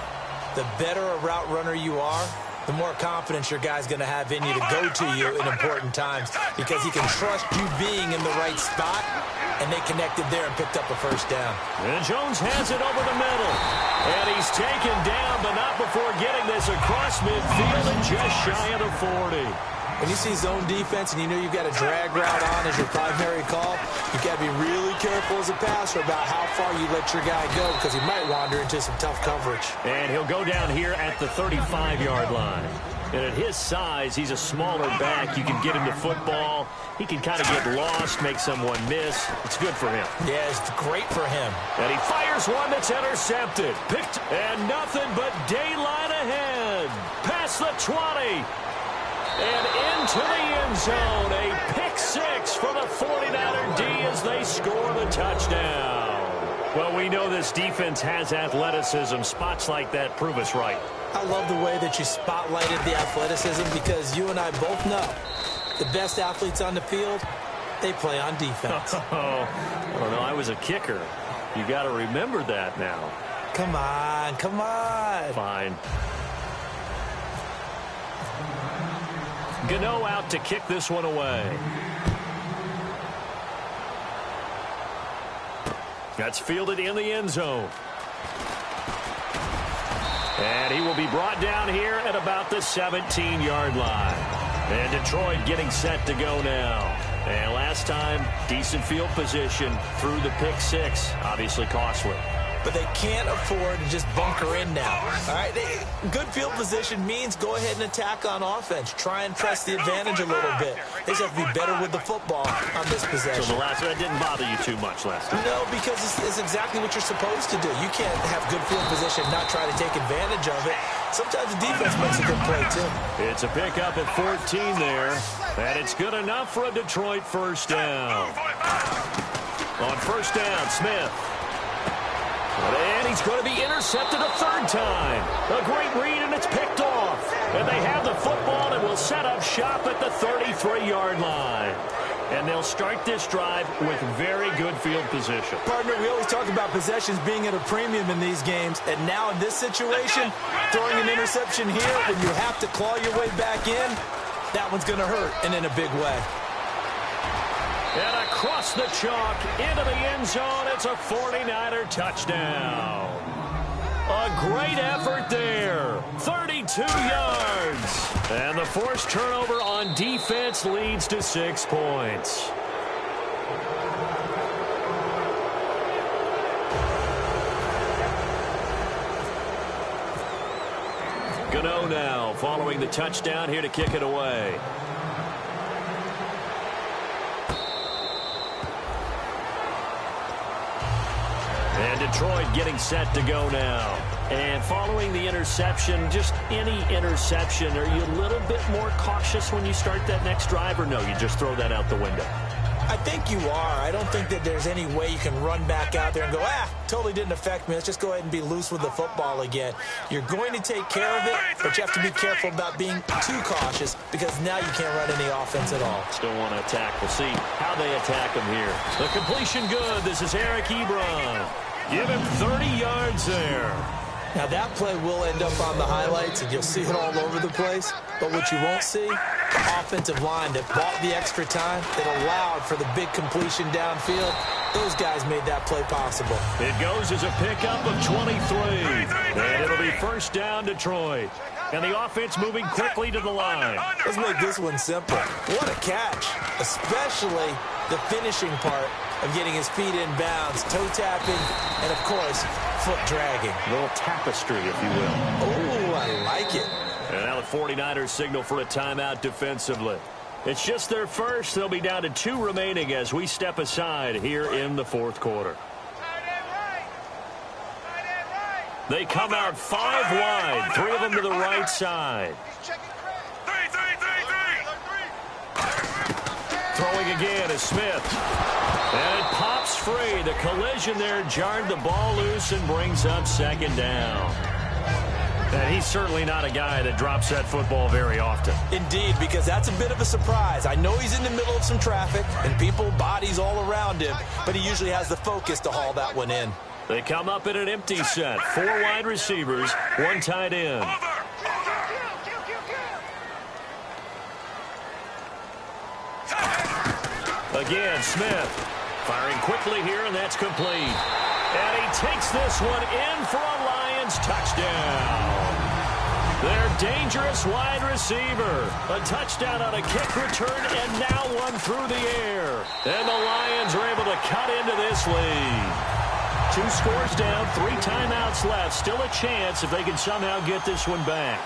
The better a route runner you are, the more confidence your guy's going to have in you to go to you in important times because he can trust you being in the right spot, and they connected there and picked up a first down. And Jones has it over the middle. And he's taken down, but not before getting this across midfield and just shy of the 40. When you see zone defense and you know you've got a drag route on as your primary call, you've got to be really careful as a passer about how far you let your guy go because he might wander into some tough coverage. And he'll go down here at the 35-yard line. And at his size, he's a smaller back. You can get him to football. He can kind of get lost, make someone miss. It's good for him. Yeah, it's great for him. And he fires one that's intercepted. Picked, and nothing but daylight ahead. Past the 20. And into the end zone, a pick six for the 49er D as they score the touchdown. Well, we know this defense has athleticism. Spots like that prove us right. I love the way that you spotlighted the athleticism because you and I both know the best athletes on the field, they play on defense. I don't know. I was a kicker. You got to remember that now. Come on, come on. Fine. Gano out to kick this one away. That's fielded in the end zone. And he will be brought down here at about the 17-yard line. And Detroit getting set to go now. And last time, decent field position through the pick six. Obviously costly. But they can't afford to just bunker in now. All right, good field position means go ahead and attack on offense. Try and press the advantage a little bit. They just have to be better with the football on this possession. So the last one didn't bother you too much last time? No, because it's exactly what you're supposed to do. You can't have good field position and not try to take advantage of it. Sometimes the defense makes a good play, too. It's a pickup at 14 there. And it's good enough for a Detroit first down. On first down, Smith. And he's going to be intercepted a third time. A great read, and it's picked off. And they have the football and will set up shop at the 33-yard line. And they'll start this drive with very good field position. Partner, we always talk about possessions being at a premium in these games. And now in this situation, throwing an interception here when you have to claw your way back in, that one's going to hurt, and in a big way. And across the chalk, into the end zone, it's a 49er touchdown. A great effort there. 32 yards. And the forced turnover on defense leads to 6 points. Gano now following the touchdown here to kick it away. And Detroit getting set to go now. And following the interception, just any interception, are you a little bit more cautious when you start that next drive, or no, you just throw that out the window? I think you are. I don't think that there's any way you can run back out there and go, totally didn't affect me. Let's just go ahead and be loose with the football again. You're going to take care of it, but you have to be careful about being too cautious because now you can't run any offense at all. Still want to attack. We'll see how they attack him here. The completion good. This is Eric Ebron. Give him 30 yards there. Now that play will end up on the highlights, and you'll see it all over the place. But what you won't see, the offensive line that bought the extra time, that allowed for the big completion downfield, those guys made that play possible. It goes as a pickup of 23. And it'll be first down Detroit. And the offense moving quickly to the line. Let's make this one simple. What a catch, especially the finishing part of getting his feet in bounds, toe tapping, and, of course, foot dragging. A little tapestry, if you will. Oh, I like it. And now the 49ers signal for a timeout defensively. It's just their first. They'll be down to 2 remaining as we step aside here in the fourth quarter. They come out 5 wide, 3 of them to the right side. Throwing again is Smith. And it pops free. The collision there jarred the ball loose and brings up second down. And he's certainly not a guy that drops that football very often. Indeed, because that's a bit of a surprise. I know he's in the middle of some traffic and people, bodies all around him, but he usually has the focus to haul that one in. They come up in an empty set. 4 wide receivers, 1 tight end. Again, Smith firing quickly here, and that's complete. And he takes this one in for a Lions touchdown. Their dangerous wide receiver. A touchdown on a kick return, and now one through the air. And the Lions are able to cut into this lead. 2 scores down, 3 timeouts left. Still a chance if they can somehow get this one back.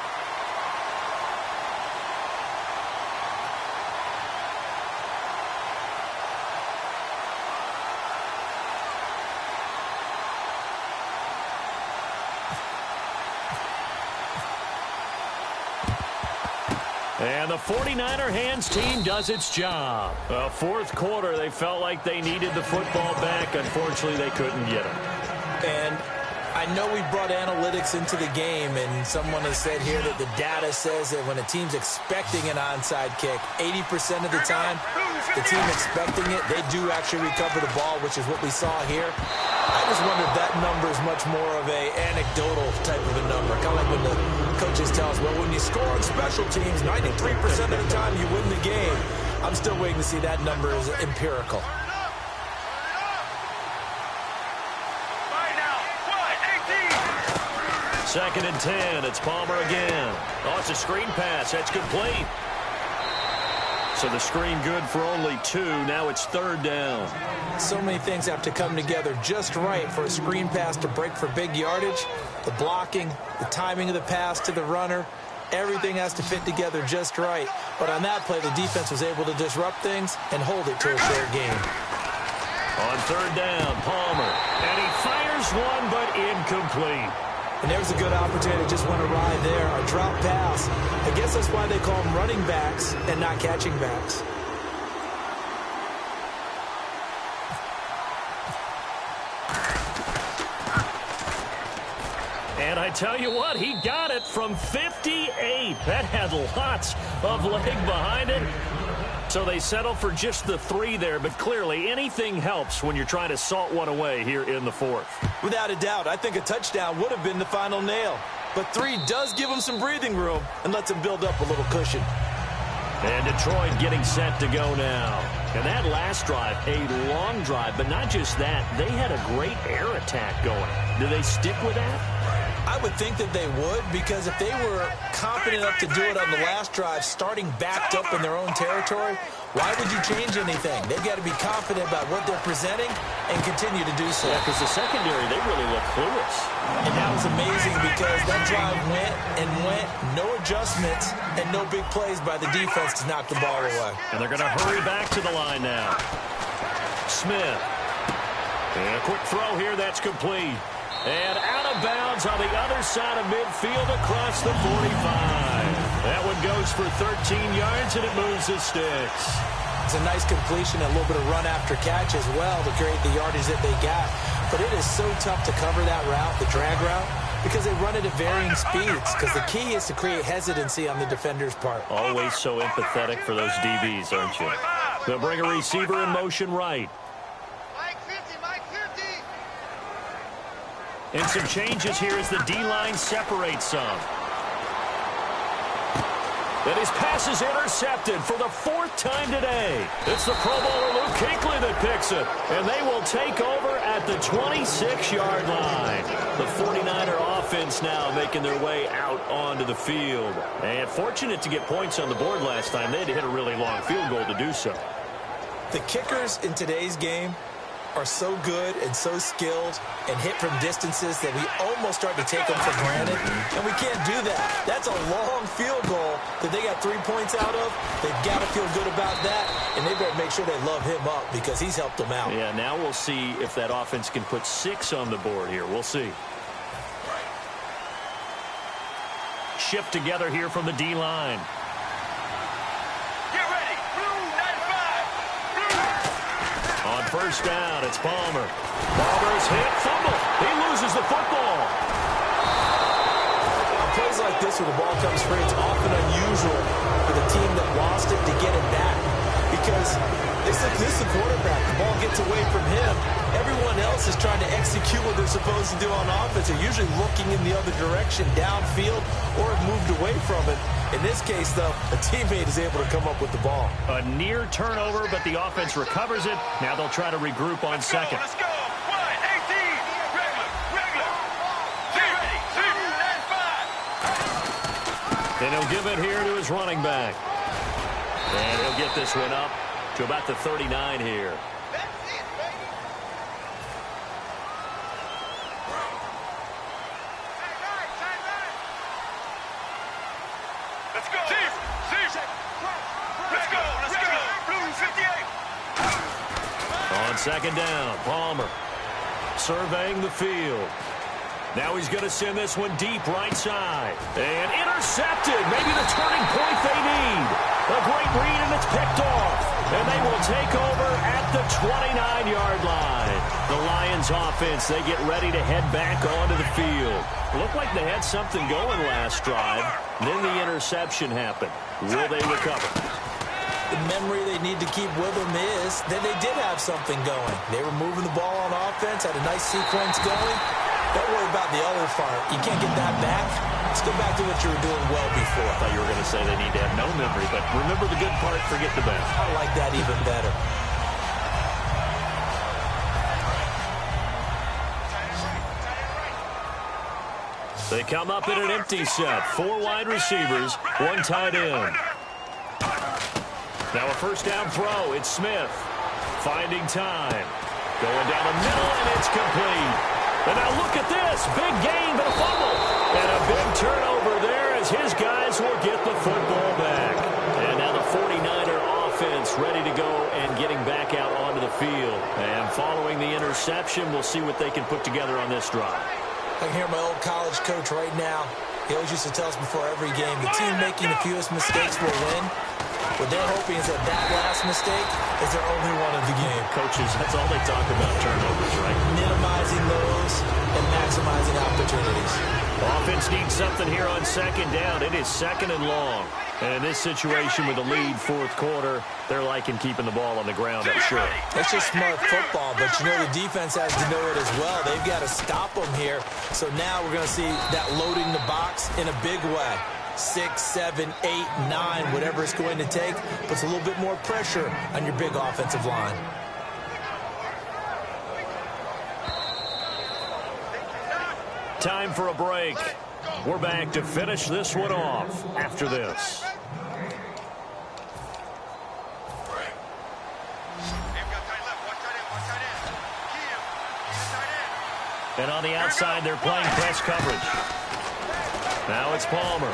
And the 49er hands team does its job. Fourth quarter, they felt like they needed the football back. Unfortunately, they couldn't get it. And I know we brought analytics into the game, and someone has said here that the data says that when a team's expecting an onside kick, 80% of the time, the team expecting it, they do actually recover the ball, which is what we saw here. I just wonder if that number is much more of a anecdotal type of a number. Kind of like when the coaches tell us, well, when you score on special teams, 93% of the time you win the game. I'm still waiting to see that number as empirical. Second and 10. It's Palmer again. Oh, it's a screen pass. That's complete. So the screen good for only 2. Now it's 3rd down. So many things have to come together just right for a screen pass to break for big yardage. The blocking, the timing of the pass to the runner, everything has to fit together just right. But on that play, the defense was able to disrupt things and hold it to a short game. On 3rd down, Palmer. And he fires one, but incomplete. And there was a good opportunity to just went awry there. A drop pass. I guess that's why they call them running backs and not catching backs. And I tell you what, he got it from 58. That had lots of leg behind it. So they settle for just the 3 there, but clearly anything helps when you're trying to salt one away here in the 4th. Without a doubt, I think a touchdown would have been the final nail. But 3 does give them some breathing room and lets them build up a little cushion. And Detroit getting set to go now. And that last drive, a long drive, but not just that. They had a great air attack going. Do they stick with that? I would think that they would, because if they were confident enough to do it on the last drive, starting backed up in their own territory, why would you change anything? They've got to be confident about what they're presenting and continue to do so. Yeah, because the secondary, they really look clueless. And that was amazing because that drive went and went, no adjustments, and no big plays by the defense to knock the ball away. And they're going to hurry back to the line now. Smith. And a quick throw here, that's complete. And out of bounds on the other side of midfield across the 45. That one goes for 13 yards, and it moves the sticks. It's a nice completion, a little bit of run after catch as well to create the yardage that they got. But it is so tough to cover that route, the drag route, because they run it at varying speeds. Because the key is to create hesitancy on the defender's part. Always so empathetic for those DBs, aren't you? They'll bring a receiver in motion right. And some changes here as the D-line separates some. And his pass is intercepted for the 4th time today. It's the Pro Bowler Luke Kuechly that picks it. And they will take over at the 26-yard line. The 49er offense now making their way out onto the field. And fortunate to get points on the board last time. They had to hit a really long field goal to do so. The kickers in today's game are so good and so skilled and hit from distances that we almost start to take them for granted, and we can't do that. That's a long field goal that they got 3 points out of. They've got to feel good about that, and they better make sure they love him up because he's helped them out. Yeah, now we'll see if that offense can put 6 on the board here. We'll see. Shift together here from the D-line. On 1st down, it's Palmer. Palmer's hit, fumble. He loses the football. A plays like this where the ball comes free, it's often unusual for the team that lost it to get it back. Because this is the quarterback. The ball gets away from him. Everyone else is trying to execute what they're supposed to do on offense. They're usually looking in the other direction, downfield, or have moved away from it. In this case, though, a teammate is able to come up with the ball. A near turnover, but the offense recovers it. Now they'll try to regroup on second. Let's go. 1-18. Regular. Get ready. 2-9-5. And he'll give it here to his running back. And he'll get this one up to about the 39 here. Let's go. Let's go. Blue 58. On second down, Palmer surveying the field. Now he's going to send this one deep right side. And intercepted. Maybe the turning point they need. A great read, and it's picked off. And they will take over at the 29-yard line. The Lions offense, they get ready to head back onto the field. Looked like they had something going last drive. Then the interception happened. Will they recover? The memory they need to keep with them is that they did have something going. They were moving the ball on offense, had a nice sequence going. Don't worry about the other part. You can't get that back. Let's go back to what you were doing well before. I thought you were going to say they need to have no memory, but remember the good part, forget the bad. I like that even better. They come up in an empty set. 4 wide receivers, 1 tight end. Now a first down throw. It's Smith finding time. Going down the middle, and it's complete. And now look at this. Big gain, but a fumble. And a big turnover there as his guys will get the football back. And now the 49er offense ready to go and getting back out onto the field. And following the interception, we'll see what they can put together on this drive. I can hear my old college coach right now. He always used to tell us before every game, the team making the fewest mistakes will win. What they're hoping is that last mistake is their only one of the game. Coaches, that's all they talk about, turnovers, right? Minimizing those and maximizing opportunities. Offense needs something here on second down. It is second and long. And in this situation with the lead, fourth quarter, they're liking keeping the ball on the ground, I'm sure. It's just smart football, but you know the defense has to know it as well. They've got to stop them here. So now we're going to see that loading the box in a big way. 6, 7, 8, 9, whatever it's going to take, puts a little bit more pressure on your big offensive line. Time for a break. We're back to finish this one off after this. And on the outside, they're playing press coverage. Now it's Palmer.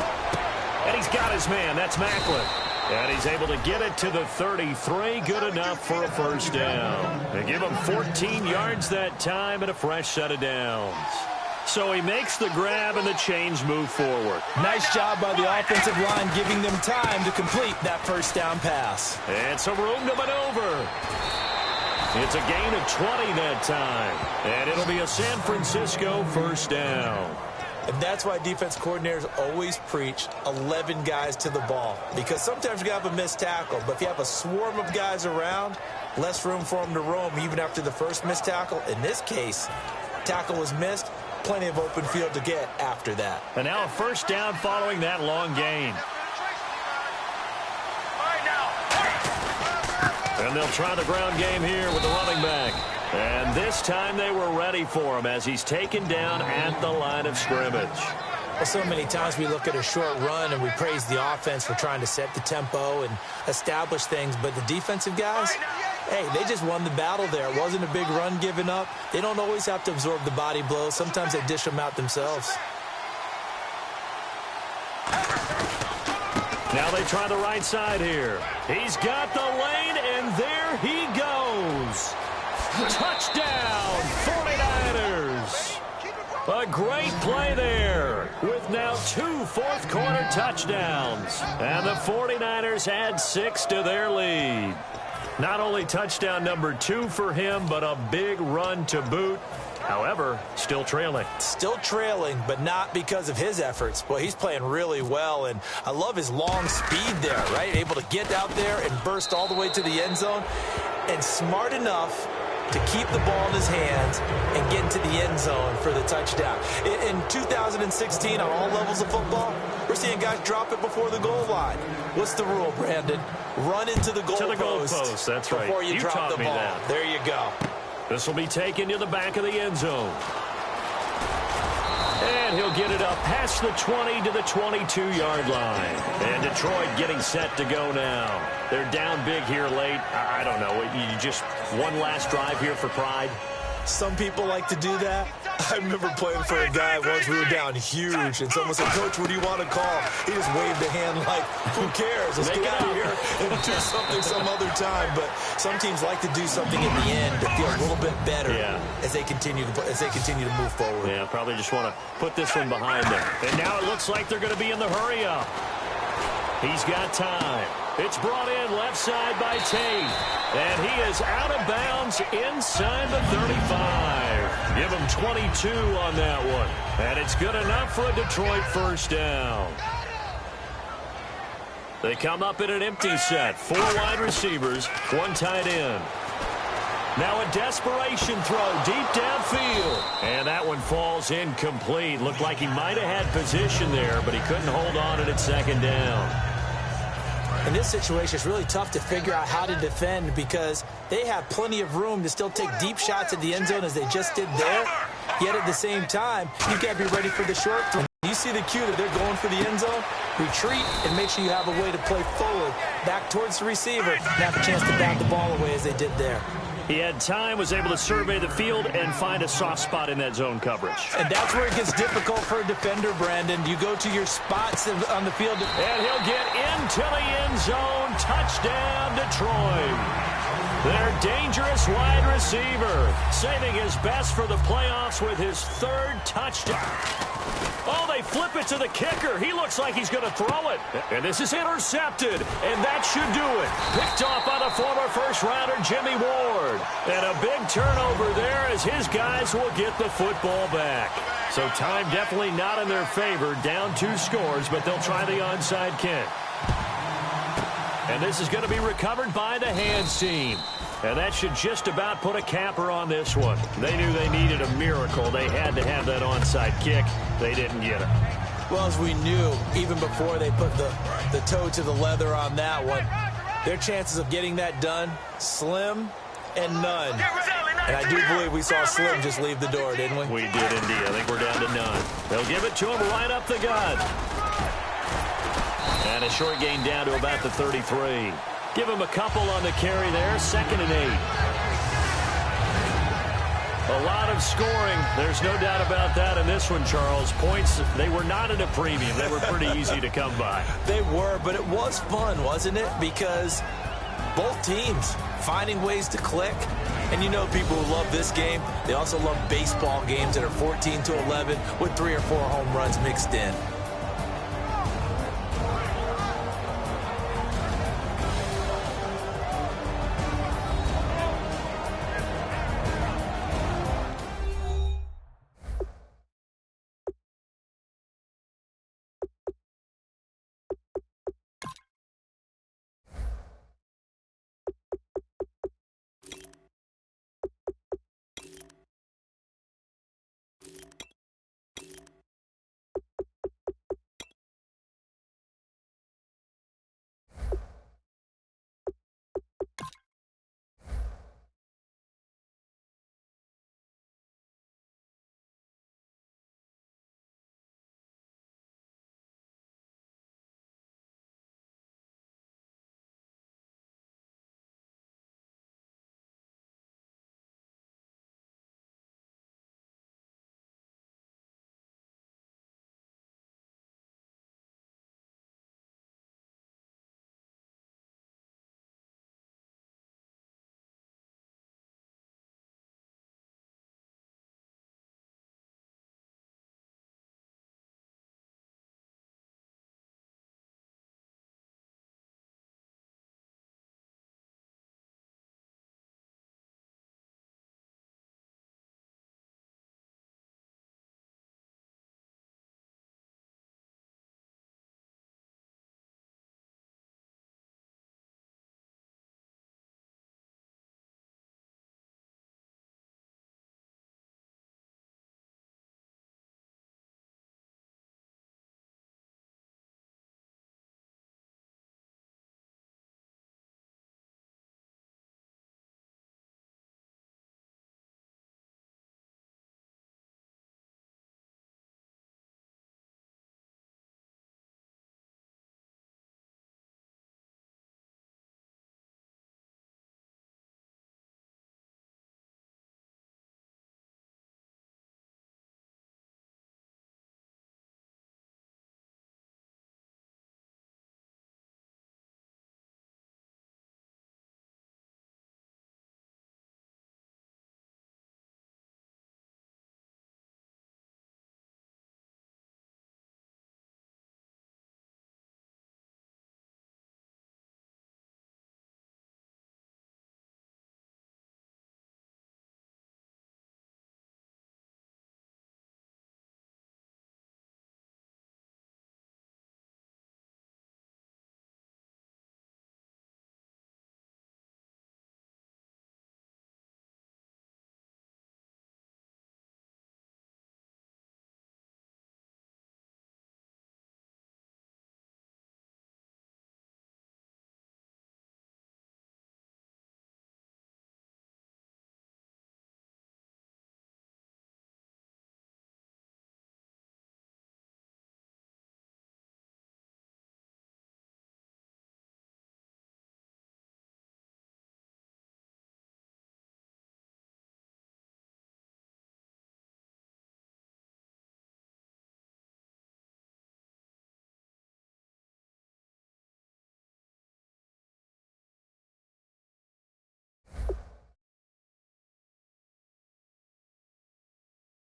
And he's got his man. That's Macklin. And he's able to get it to the 33. Good enough for a first down. They give him 14 yards that time and a fresh set of downs. So he makes the grab and the chains move forward. Nice job by the offensive line giving them time to complete that first down pass. And some room to maneuver. It's a gain of 20 that time. And it'll be a San Francisco first down. And that's why defense coordinators always preach 11 guys to the ball. Because sometimes you have a missed tackle. But if you have a swarm of guys around, less room for them to roam even after the first missed tackle. In this case, tackle was missed. Plenty of open field to get after that. And now a first down following that long gain. And they'll try the ground game here with the running back. And this time they were ready for him as he's taken down at the line of scrimmage. Well, so many times we look at a short run and we praise the offense for trying to set the tempo and establish things. But the defensive guys, hey, they just won the battle there. It wasn't a big run given up. They don't always have to absorb the body blows. Sometimes they dish them out themselves. Now they try the right side here. He's got the lane, and there he goes. Touchdown, 49ers. A great play there with now 2 fourth-quarter touchdowns. And the 49ers add 6 to their lead. Not only touchdown number 2 for him, but a big run to boot. However, still trailing. Still trailing, but not because of his efforts. Boy, he's playing really well, and I love his long speed there, right? Able to get out there and burst all the way to the end zone, and smart enough to keep the ball in his hands and get into the end zone for the touchdown. In 2016, on all levels of football, we're seeing guys drop it before the goal line. What's the rule, Brandon? Run into the goalpost. That's right. Before you drop the ball. That. There you go. This will be taken to the back of the end zone. And he'll get it up past the 20 to the 22-yard line. And Detroit getting set to go now. They're down big here late. I don't know. You just one last drive here for pride? Some people like to do that. I remember playing for a guy once. We were down huge, and someone said, "Coach, what do you want to call?" He just waved a hand like, "Who cares? Let's get out of here and do something some other time." But some teams like to do something in the end to feel a little bit better as they continue to move forward. Yeah, probably just want to put this one behind them. And now it looks like they're going to be in the hurry up. He's got time. It's brought in left side by Tate. And he is out of bounds inside the 35. Give him 22 on that one. And it's good enough for a Detroit first down. They come up in an empty set. 4 wide receivers, 1 tight end. Now a desperation throw deep downfield. And that one falls incomplete. Looked like he might have had position there, but he couldn't hold on at second down. In this situation, it's really tough to figure out how to defend because they have plenty of room to still take deep shots at the end zone as they just did there. Yet at the same time, you got to be ready for the short throw. You see the cue that they're going for the end zone, retreat, and make sure you have a way to play forward, back towards the receiver, and have a chance to bat the ball away as they did there. He had time, was able to survey the field and find a soft spot in that zone coverage. And that's where it gets difficult for a defender, Brandon. You go to your spots on the field. And he'll get into the end zone. Touchdown, Detroit. Their dangerous wide receiver, saving his best for the playoffs with his 3rd touchdown. Oh, they flip it to the kicker. He looks like he's going to throw it. And this is intercepted. And that should do it. Picked off by the former first-rounder Jimmy Ward. And a big turnover there as his guys will get the football back. So time definitely not in their favor. Down 2 scores, but they'll try the onside kick. And this is going to be recovered by the hands team. And that should just about put a capper on this one. They knew they needed a miracle. They had to have that onside kick. They didn't get it. Well, as we knew, even before they put the toe to the leather on that one, their chances of getting that done, slim and none. And I do believe we saw Slim just leave the door, didn't we? We did indeed. I think we're down to none. They'll give it to him right up the gut. And a short gain down to about the 33. Give him a couple on the carry there. 2nd and 8. A lot of scoring. There's no doubt about that in this one, Charles. Points, they were not at a premium. They were pretty easy to come by. They were, but it was fun, wasn't it? Because both teams finding ways to click. And you know people who love this game, they also love baseball games that are 14-11 with 3 or 4 home runs mixed in.